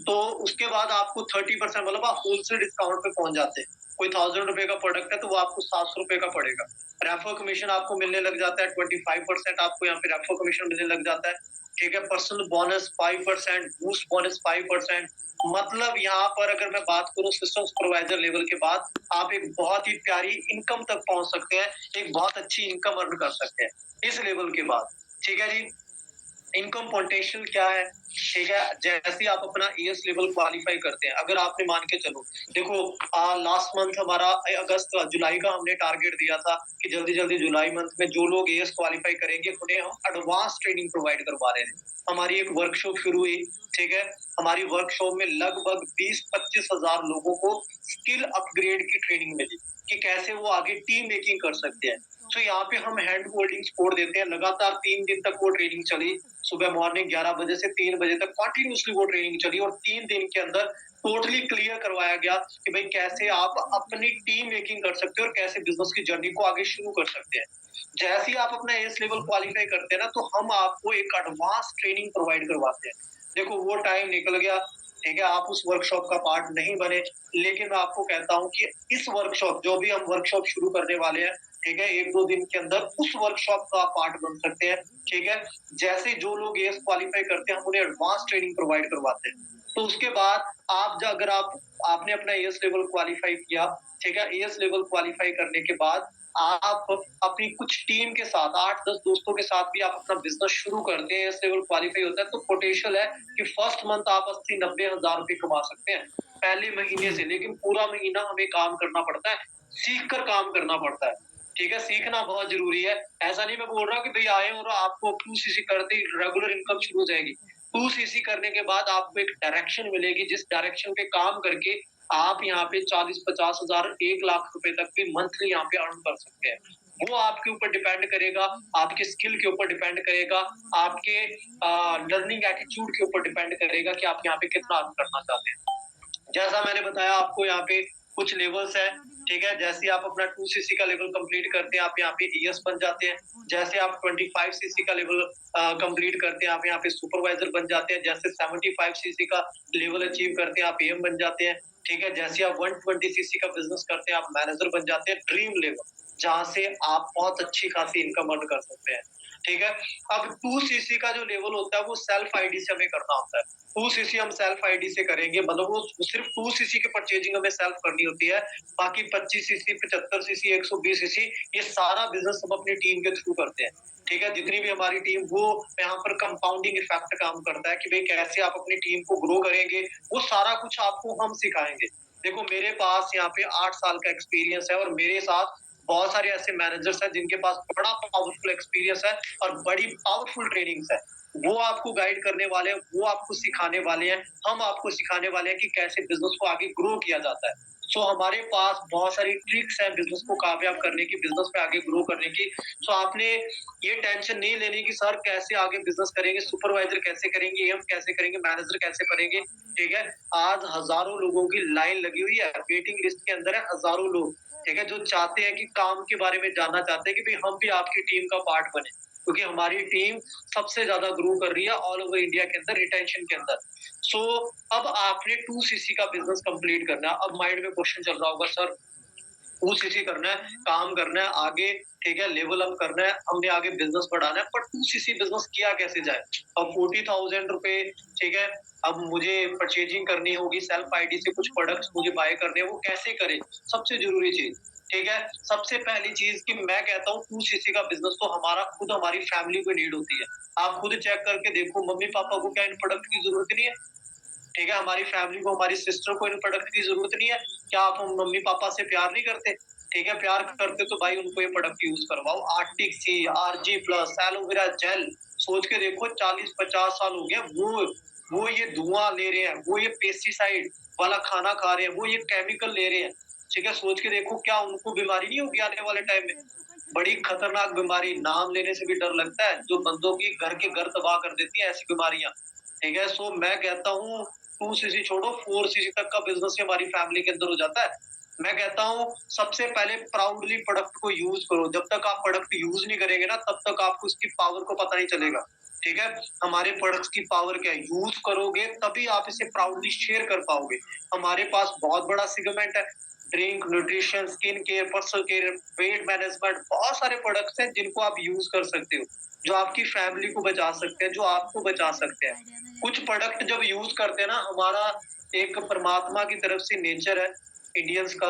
तो उसके बाद आपको 30%, मतलब आप होलसेल डिस्काउंट पे पहुंच जाते हैं। कोई 1000 रुपए का प्रोडक्ट है तो वो आपको 700 रुपए का पड़ेगा। रेफर कमीशन आपको मिलने लग जाता है, 25% आपको यहाँ पे रेफर कमीशन मिलने लग जाता है। ठीक है, पर्सनल बोनस 5%, बूस्ट बोनस 5%। मतलब यहाँ पर अगर मैं बात करूँ सिस्टम सुपरवाइजर लेवल के बाद, आप एक बहुत ही प्यारी इनकम तक पहुंच सकते हैं, एक बहुत अच्छी इनकम अर्न कर सकते हैं इस लेवल के बाद। ठीक है जी, इनकम पोटेंशियल क्या है, ठीक है? जैसे ही आप अपना एएस लेवल क्वालीफाई करते हैं, अगर आपने मान के चलो, देखो लास्ट मंथ हमारा अगस्त जुलाई का हमने टारगेट दिया था कि जल्दी-जल्दी जुलाई मंथ में जो लोग एएस क्वालीफाई करेंगे, उन्हें हम एडवांस ट्रेनिंग प्रोवाइड करवा रहे हैं। हमारी एक वर्कशॉप शुरू हुई, ठीक है? हमारी वर्कशॉप में लगभग 20-25 हज़ार लोगों को स्किल अपग्रेड की ट्रेनिंग मिली कि कैसे वो आगे टीम मेकिंग कर सकते हैं। तो यहाँ पे हम हैंड होल्डिंग सपोर्ट देते हैं। लगातार 3 दिन तक वो ट्रेनिंग चली। सुबह मॉर्निंग 11 बजे से 3 बजे तक कंटिन्यूअसली वो ट्रेनिंग चली और 3 दिन के अंदर टोटली क्लियर करवाया गया कि भाई कैसे आप अपनी टीम मेकिंग कर सकते हो और कैसे बिजनेस की जर्नी को आगे शुरू कर सकते हैं। जैसे ही आप अपना एस लेवल क्वालीफाई करते हैं ना, तो हम आपको एक एडवांस ट्रेनिंग प्रोवाइड करवाते हैं। देखो वो टाइम निकल गया, ठीक है? आप उस वर्कशॉप का पार्ट नहीं बने, लेकिन मैं आपको कहता हूँ कि इस वर्कशॉप जो भी हम वर्कशॉप शुरू करने वाले हैं, ठीक है? 1-2 दिन के अंदर उस वर्कशॉप का आप पार्ट बन सकते हैं, ठीक है? जैसे जो लोग एएस क्वालीफाई करते हैं, हम उन्हें एडवांस ट्रेनिंग प्रोवाइड करवाते हैं। तो उसके बाद अगर आपने अपना एएस लेवल क्वालीफाई किया, ठीक है? एएस लेवल क्वालीफाई करने के बाद आप अपनी कुछ टीम के साथ 8-10 दोस्तों के साथ भी आप अपना बिज़नेस शुरू करते हैं, एएस लेवल क्वालीफाई होता है, तो पोटेंशियल है कि फर्स्ट मंथ आप 80-90 हज़ार रुपए कमा सकते हैं, पहले महीने से। लेकिन पूरा महीना हमें काम करना पड़ता है, सीख कर काम करना पड़ता है, ठीक है? सीखना बहुत ज़रूरी है। ऐसा नहीं मैं बोल रहा कि भई आए और आपको 2 सीसी करते ही रेगुलर इनकम शुरू हो जाएगी। 2 सीसी करने के बाद आपको एक डायरेक्शन मिलेगी, जिस डायरेक्शन पे काम करके आप यहाँ पे 40-50 हज़ार, 1 लाख रुपए तक भी मंथली यहाँ पे अर्न कर सकते हैं। वो आपके ऊपर डिपेंड करेगा, आपके स्किल के ऊपर डिपेंड करेगा, आपके लर्निंग एटीट्यूड के ऊपर डिपेंड करेगा कि आप यहाँ पे कितना अर्न करना चाहते हैं। जैसा मैंने बताया आपको, यहाँ पे कुछ लेवल्स हैं, ठीक है? जैसे आप अपना 2 सीसी का लेवल कंप्लीट करते हैं, आप यहाँ पे ईएस बन जाते हैं। जैसे आप 25 सीसी का लेवल कंप्लीट करते हैं, आप यहाँ पे सुपरवाइजर बन जाते हैं। जैसे 75 सीसी का लेवल अचीव करते हैं, आप एएम बन जाते हैं, ठीक है? जैसे आप 120 सीसी का बिज़नेस करते हैं, आप मैनेजर बन जाते हैं। ड्रीम लेवल, जहाँ से आप बहुत अच्छी खासी इनकम अर्न कर सकते हैं, ठीक है? अब 2 सीसी का जो लेवल होता है, वो सेल्फ आईडी से हमें करना होता है। 2 सीसी हम सेल्फ आईडी से करेंगे, मतलब वो सिर्फ 2 सीसी की परचेजिंग हमें सेल्फ करनी होती है। बाकी 25 सीसी, 75 सीसी, 120 सीसी, ये सारा बिज़नेस हम अपनी टीम के थ्रू करते हैं, ठीक है? जितनी भी हमारी टीम, वो यहाँ पर कंपाउंडिंग इफेक्ट काम करता है कि भई कैसे आप अपनी टीम को ग्रो करेंगे, वो सारा कुछ आपको हम सिखाएँगे। देखो मेरे पास यहाँ पे 8 साल का एक्सपीरियंस है और मेरे साथ बहुत सारे ऐसे मैनेजर्स हैं जिनके पास बड़ा पावरफुल एक्सपीरियंस है और बड़ी पावरफुल ट्रेनिंग्स है। वो आपको गाइड करने वाले हैं, वो आपको सिखाने वाले हैं, हम आपको सिखाने वाले हैं कि कैसे बिज़नेस को आगे ग्रो किया जाता है। सो हमारे पास बहुत सारी ट्रिक्स हैं बिज़नेस को कामयाब करने की, बिज़नेस में आगे ग्रो करने की। सो आपने ये टेंशन नहीं लेनी कि सर कैसे आगे बिज़नेस करेंगे, सुपरवाइज़र कैसे करेंगे, एएम कैसे करेंगे, मैनेजर कैसे करेंगे, ठीक है? आज हज़ारों लोगों की लाइन लगी हुई है, वेटिंग लिस्ट के अंदर है हज़ारों लोग, ठीक है? जो चाहते हैं कि काम के बारे में जानना चाहते हैं कि भई हम भी आपकी टीम का पार्ट बने। क्योंकि हमारी टीम सबसे ज़्यादा ग्रो कर रही है ऑल ओवर इंडिया के अंदर, रिटेंशन के अंदर। सो अब आपने 2 सीसी का बिज़नेस कंप्लीट करना है। अब माइंड में क्वेश्चन चल रहा होगा, सर 2 सीसी करना है, काम करना है आगे, ठीक है? लेवल अप करना है, हमने आगे बिज़नेस बढ़ाना है, पर 2 सीसी बिज़नेस किया कैसे जाए? अब 40,000 रुपए, ठीक है? अब मुझे परचेजिंग करनी होगी, सेल्फ आईडी से कुछ प्रोडक्ट्स मुझे बाय करने हैं, वो कैसे करें? सबसे ज़रूरी चीज़, ठीक है? सबसे पहली चीज़ कि मैं कहता हूँ 2 सीसी का बिज़नेस तो हमारी फैमिली को नीड होती है। आप खुद चेक करके देखो, मम्मी-पापा को क्या इन प्रोडक्ट की ज़रूरत नहीं है? ठीक है? हमारी फैमिली को, हमारी सिस्टर को इन प्रोडक्ट की ज़रूरत नहीं है। क्या आप हम मम्मी-पापा से प्यार नहीं करते? ठीक है, प्यार करते तो भाई उनको ये प्रोडक्ट यूज़ करवाओ। आर्टिक सी, आरजी प्लस, एलोवेरा जेल, सोच के देखो 40-50 साल हो गए, वो ये धुआँ ले रहे हैं, वो ये पेस्टिसाइड वाला खाना खा रहे हैं, वो ये केमिकल ले रहे हैं। ठीक है, सोच के देखो क्या उनको बीमारी नहीं होगी आने वाले टाइम में? बड़ी खतरनाक बीमारी, नाम लेने से भी डर लगता है, जो बंदों की घर के घर तबाह कर देती है ऐसी बीमारियाँ। ठीक है, सो मैं कहता हूँ 2 सीसी छोड़ो, 4 सीसी तक का बिज़नेस हमारी फैमिली के अंदर हो जाता है। मैं कहता हूँ सबसे पहले प्राउडली प्रोडक्ट को यूज़ करो। जब तक आप प्रोडक्ट यूज़ नहीं करेंगे ना, तब तक आपको इसकी पावर को पता नहीं चलेगा। ठीक है? हमारे प्रोडक्ट्स की पावर क्या है, यूज़ करोगे तभी आप इसे प्राउडली शेयर कर पाओगे। हमारे पास बहुत बड़ा सेगमेंट है, drink, nutrition, skin care, personal care, weight management, बहुत सारे प्रोडक्ट्स हैं जिनको आप यूज़ कर सकते हो, जो आपकी फैमिली को बचा सकते हैं, जो आपको बचा सकते हैं। कुछ प्रोडक्ट जब यूज़ करते हैं ना, हमारा एक परमात्मा की तरफ से नेचर है इंडियंस का,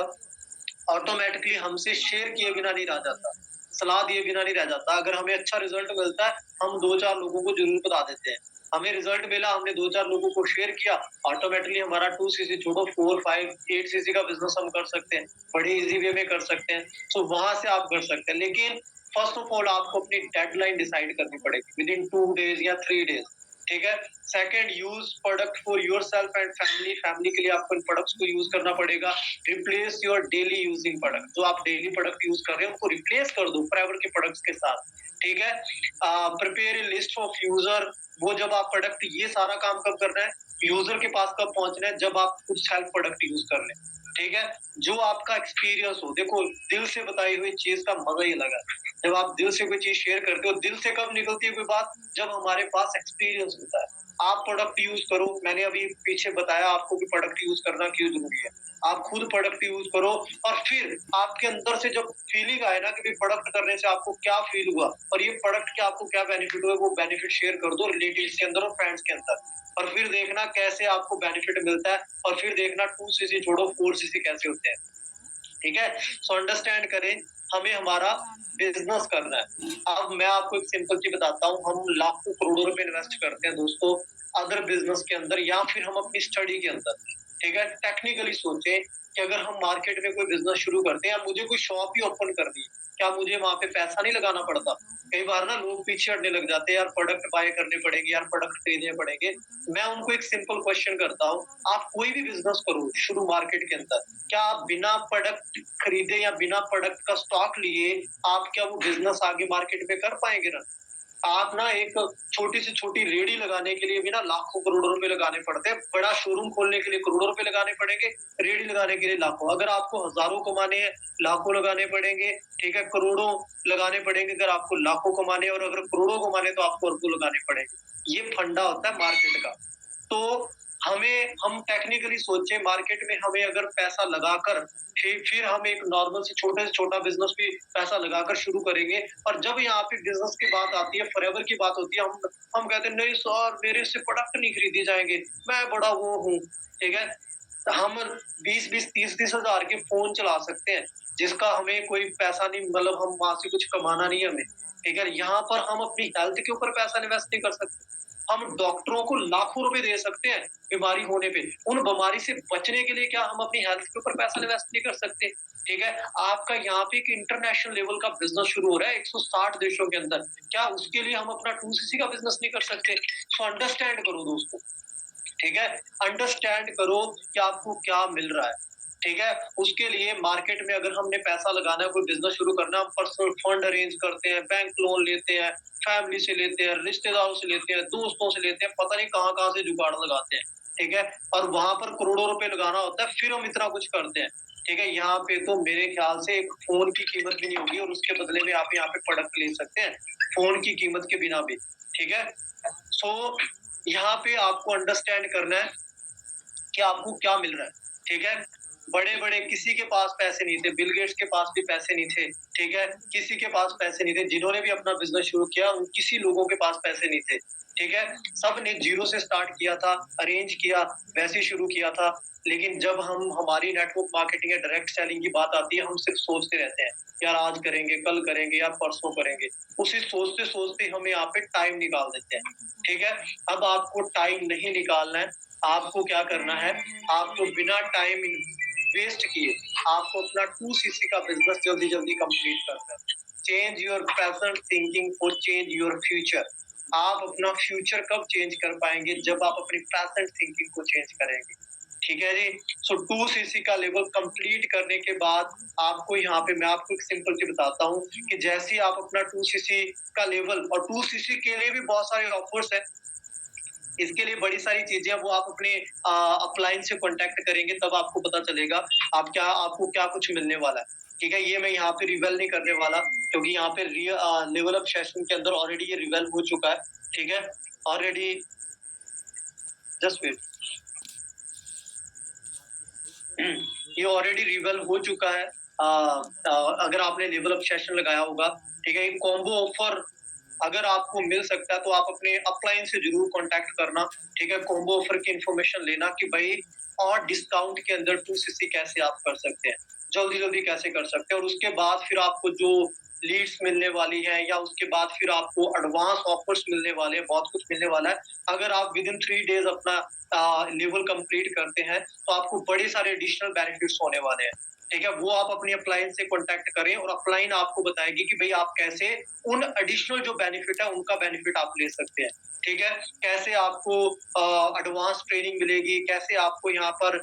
ऑटोमेटिकली हमसे शेयर किए बिना नहीं रहा जाता। सलाह दिए बिना नहीं रह जाता। अगर हमें अच्छा रिजल्ट मिलता है, हम 2-4 लोगों को ज़रूर बता देते हैं। हमें रिजल्ट मिला, हमने 2-4 लोगों को शेयर किया, ऑटोमैटिकली हमारा 2 सीसी छोड़ो 4, 5, 8 सीसी का बिज़नेस हम कर सकते हैं। बड़े ईज़ी वे में कर सकते हैं। सो वहाँ से आप कर सकते हैं। लेकिन फर्स्ट ऑफ ऑल आपको अपनी डेडलाइन डिसाइड करनी पड़ेगी विदिन 2 डेज़ या 3 डेज़, ठीक है? Second, use product for yourself and family. Family के लिए आपको इन प्रोडक्ट्स को यूज़ करना पड़ेगा। Replace your daily using product. जो आप डेली प्रोडक्ट यूज़ कर रहे हैं, उनको रिप्लेस कर दो फॉरएवर के प्रोडक्ट्स के साथ, ठीक है? Prepare a list of user. वो जब आप प्रोडक्ट, ये सारा काम कब करना है? यूज़र के पास कब पहुँचना है? जब आप खुद सेल्फ प्रोडक्ट यूज़ कर लें, ठीक है? जो आपका एक्सपीरियंस हो। देखो, दिल से बताई हुई चीज़ का मज़ा ही अलग है। जब आप दिल से कोई चीज़ शेयर करते हो, दिल से कब निकलती है कोई बात? जब हमारे पास एक्सपीरियंस होता है। आप प्रोडक्ट यूज़ करो, मैंने अभी पीछे बताया आपको कि प्रोडक्ट यूज़ करना क्यों ज़रूरी है। आप खुद प्रोडक्ट यूज़ करो और फिर आपके अंदर से जब फीलिंग आए ना कि भाई प्रोडक्ट करने से आपको क्या फ़ील हुआ और ये प्रोडक्ट के आपको क्या बेनिफिट हुए, वो बेनिफिट शेयर कर दो रिलेटिव्स के अंदर और फ्रेंड्स के अंदर। और फिर देखना कैसे आपको बेनिफिट मिलता है और फिर देखना 2 सीसी छोड़ो 4 सीसी कैसे होते हैं। ठीक है? सो अंडरस्टैंड करें, हमें हमारा बिज़नेस करना है। अब मैं आपको एक सिंपल चीज़ बताता हूँ, हम लाखों करोड़ों रुपए इन्वेस्ट करते हैं दोस्तों अदर बिज़नेस के अंदर या फिर हम अपनी स्टडी के अंदर, ठीक है? टेक्निकली सोचें कि अगर हम मार्केट में कोई बिज़नेस शुरू करते हैं या मुझे कोई शॉप ही ओपन करनी है, क्या मुझे वहाँ पे पैसा नहीं लगाना पड़ता? कई बार ना लोग पीछे हटने लग जाते हैं, यार प्रोडक्ट बाय करने पड़ेंगे, यार प्रोडक्ट खरीदने पड़ेंगे। मैं उनको एक सिंपल क्वेश्चन करता हूँ, आप कोई भी बिज़नेस करो शुरू मार्केट के अंदर, क्या आप बिना प्रोडक्ट खरीदे या बिना प्रोडक्ट का स्टॉक लिए आप क्या वो बिज़नेस आगे मार्केट में कर पाएँगे ना? आप ना एक छोटी से छोटी रेहड़ी लगाने के लिए भी ना लाखों करोड़ों रुपए लगाने पड़ते हैं। बड़ा शोरूम खोलने के लिए करोड़ों रुपए लगाने पड़ेंगे, रेहड़ी लगाने के लिए लाखों। अगर आपको हज़ारों कमाने हैं, लाखों लगाने पड़ेंगे, ठीक है? करोड़ों लगाने पड़ेंगे अगर आपको लाखों कमाने हैं और अगर करोड़ों कमाने हैं तो आपको अरबों लगाने पड़ेंगे। ये फंडा होता है मार्केट का। तो हम टेक्निकली सोचें, मार्केट में हमें अगर पैसा लगाकर फिर हम एक नॉर्मल से छोटा बिज़नेस भी पैसा लगाकर शुरू करेंगे और जब यहाँ पे बिज़नेस की बात आती है, फॉरएवर की बात होती है, हम कहते हैं नहीं सर मेरे से प्रोडक्ट नहीं खरीदे जाएँगे, मैं बड़ा वो हूँ, ठीक है? तो हम 20-20, 30-30 हज़ार के फ़ोन चला सकते हैं, जिसका हमें कोई पैसा नहीं, मतलब हम वहाँ से कुछ कमाना नहीं है हमें, ठीक है? यहाँ पर हम अपनी हेल्थ के ऊपर पैसा इन्वेस्ट नहीं कर सकते। हम डॉक्टरों को लाखों रुपए दे सकते हैं बीमारी होने पे। उन बीमारी से बचने के लिए क्या हम अपनी हेल्थ के ऊपर पैसा इन्वेस्ट नहीं कर सकते? ठीक है? आपका यहाँ पे एक इंटरनेशनल लेवल का बिज़नेस शुरू हो रहा है 160 देशों के अंदर। क्या उसके लिए हम अपना 2 सीसी का बिज़नेस नहीं कर सकते? सो अंडरस्टैंड करो दोस्तों। ठीक है? अंडरस्टैंड करो कि आपको क्या मिल रहा है, ठीक है? उसके लिए मार्केट में अगर हमने पैसा लगाना है, कोई बिज़नेस शुरू करना है, हम पर्सनल फंड अरेंज करते हैं, बैंक लोन लेते हैं, फैमिली से लेते हैं, रिश्तेदारों से लेते हैं, दोस्तों से लेते हैं, पता नहीं कहाँ-कहाँ से जुगाड़ लगाते हैं, ठीक है? और वहाँ पर करोड़ों रुपए लगाना होता है, फिर हम इतना कुछ करते हैं, ठीक है? यहाँ पे तो मेरे ख्याल से एक फ़ोन की कीमत भी नहीं होगी और उसके बदले में आप यहाँ पे प्रोडक्ट ले सकते हैं, फ़ोन की कीमत के बिना भी, ठीक है? सो यहाँ पे आपको अंडरस्टैंड करना है कि आपको क्या मिल रहा है, ठीक है? बड़े-बड़े किसी के पास पैसे नहीं थे, बिल गेट्स के पास भी पैसे नहीं थे, ठीक है? किसी के पास पैसे नहीं थे, जिन्होंने भी अपना बिज़नेस शुरू किया, उन किसी लोगों के पास पैसे नहीं थे, ठीक है? सबने ज़ीरो से स्टार्ट किया था, अरेंज किया, वैसे ही शुरू किया था। लेकिन जब हम हमारी नेटवर्क मार्केटिंग या डायरेक्ट सेलिंग की बात आती है, हम सिर्फ़ सोचते रहते हैं, यार आज करेंगे, कल करेंगे, यार परसों करेंगे। उसी सोचते-सोचते हम यहाँ पे टाइम निकाल देते हैं, ठीक है? अब आपको टाइम नहीं निकालना है, आपको क्या करना है, आपको बिना टाइम वेस्ट किए आपको अपना 2 सीसी का बिज़नेस जल्दी-जल्दी कंप्लीट करना है। Change your present thinking for change your future. आप अपना फ्यूचर कब चेंज कर पाएँगे? जब आप अपनी प्रेज़ेंट थिंकिंग को चेंज करेंगे। ठीक है जी? सो 2 सीसी का लेवल कंप्लीट करने के बाद आपको यहाँ पे मैं आपको एक सिंपल चीज़ बताता हूँ कि जैसे ही आप अपना 2 सीसी का लेवल, और 2 सीसी के लिए भी बहुत सारे ऑफर्स हैं। इसके लिए बड़ी सारी चीज़ें हैं, वो आप अपने अपलाइन से कॉन्टैक्ट करेंगे तब आपको पता चलेगा आपको क्या कुछ मिलने वाला है। ठीक है? ये मैं यहाँ पे रिवील नहीं करने वाला क्योंकि यहाँ पे लेवल अप सेशन के अंदर ऑलरेडी ये रिवील हो चुका है। ठीक है? Already just wait. ये ऑलरेडी रिवील हो चुका है। अगर आपने लेवल अप सेशन लगाया होगा, ठीक है? ये कॉम्बो ऑफर अगर आपको मिल सकता है तो आप अपने अपलाइन से ज़रूर कॉन्टैक्ट करना, ठीक है? कॉम्बो ऑफर की इन्फॉर्मेशन लेना कि भाई और डिस्काउंट के अंदर 2 सीसी कैसे आप कर सकते हैं, जल्दी-जल्दी कैसे कर सकते हैं, और उसके बाद फिर आपको जो लीड्स मिलने वाली हैं या उसके बाद फिर आपको एडवांस ऑफर्स मिलने वाले हैं, बहुत कुछ मिलने वाला है। अगर आप विद इन 3 डेज़ अपना लेवल कंप्लीट करते हैं, तो आपको बड़े सारे एडिशनल बेनिफिट्स होने वाले हैं। ठीक है? वो आप अपनी अपलाइन से कॉन्टैक्ट करें और अपलाइन आपको बताएगी कि भई आप कैसे उन एडिशनल जो बेनिफिट है, उनका बेनिफिट आप ले सकते हैं। ठीक है? कैसे आपको एडवांस ट्रेनिंग मिलेगी, कैसे आपको यहाँ पर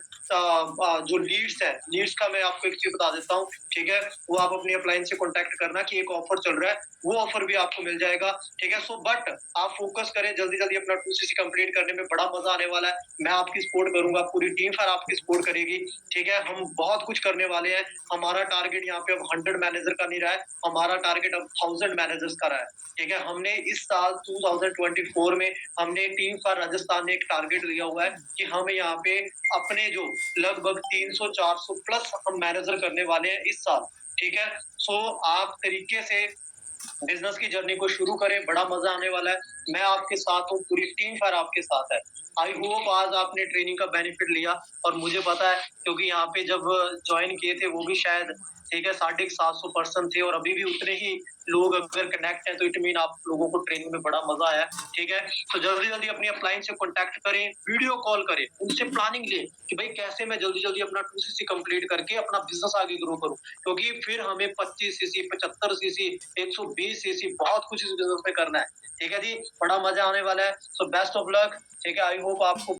जो लीड्स है, लीड्स का मैं आपको एक चीज़ बता देता हूँ, ठीक है? वो आप अपनी अपलाइन से कॉन्टैक्ट करना कि एक ऑफर चल रहा है, वो ऑफर भी आपको मिल जाएगा, ठीक है? सो बट आप फोकस करें जल्दी-जल्दी अपना 2सीसी कंप्लीट करने में, बड़ा मज़ा आने वाला है। मैं आपकी सपोर्ट करूँगा, पूरी टीम फिर आपकी सपोर्ट करेगी, ठीक है? हम बहुत कुछ करने वाले हैं। हमारा टारगेट यहाँ पे अब 100 मैनेजर का नहीं रहा है, हमारा टारगेट अब 1000 मैनेजर्स का रहा है, ठीक है? हमने इस साल 2024 में हमने टीम फॉर राजस्थान ने एक टारगेट लिया हुआ है कि हम यहाँ पे अपने जो लगभग 300-400 प्लस हम मैनेजर करने वाले हैं इस साल, ठीक है? सो आप तरीके से बिज़नेस की जर्नी को शुरू करें, बड़ा मज़ा आने वाला है। मैं आपके साथ हूँ, पूरी टीम फिर आपके साथ है। आई होप आज आपने ट्रेनिंग का बेनिफिट लिया और मुझे पता है क्योंकि यहाँ पे जब जॉइन किए थे वो भी शायद ठीक है 750 पर्सन थे और अभी भी उतने ही लोग अगर कनेक्ट हैं तो इट मीन आप लोगों को ट्रेनिंग में बड़ा मज़ा आया, ठीक है? तो जल्दी-जल्दी अपनी अपलाइन से कॉन्टैक्ट करें, वीडियो कॉल करें, उनसे प्लानिंग लें कि भई कैसे मैं जल्दी-जल्दी अपना 2सीसी कंप्लीट करके अपना बिज़नेस आगे ग्रो करूँ। क्योंकि फिर हमें 25 सीसी, 75 सीसी, 120 सीसी बहुत कुछ इस बिज़नेस में करना है। ठीक है जी? बड़ा मज़ा आने वाला है। So best of luck. ठीक है? आई होप आपको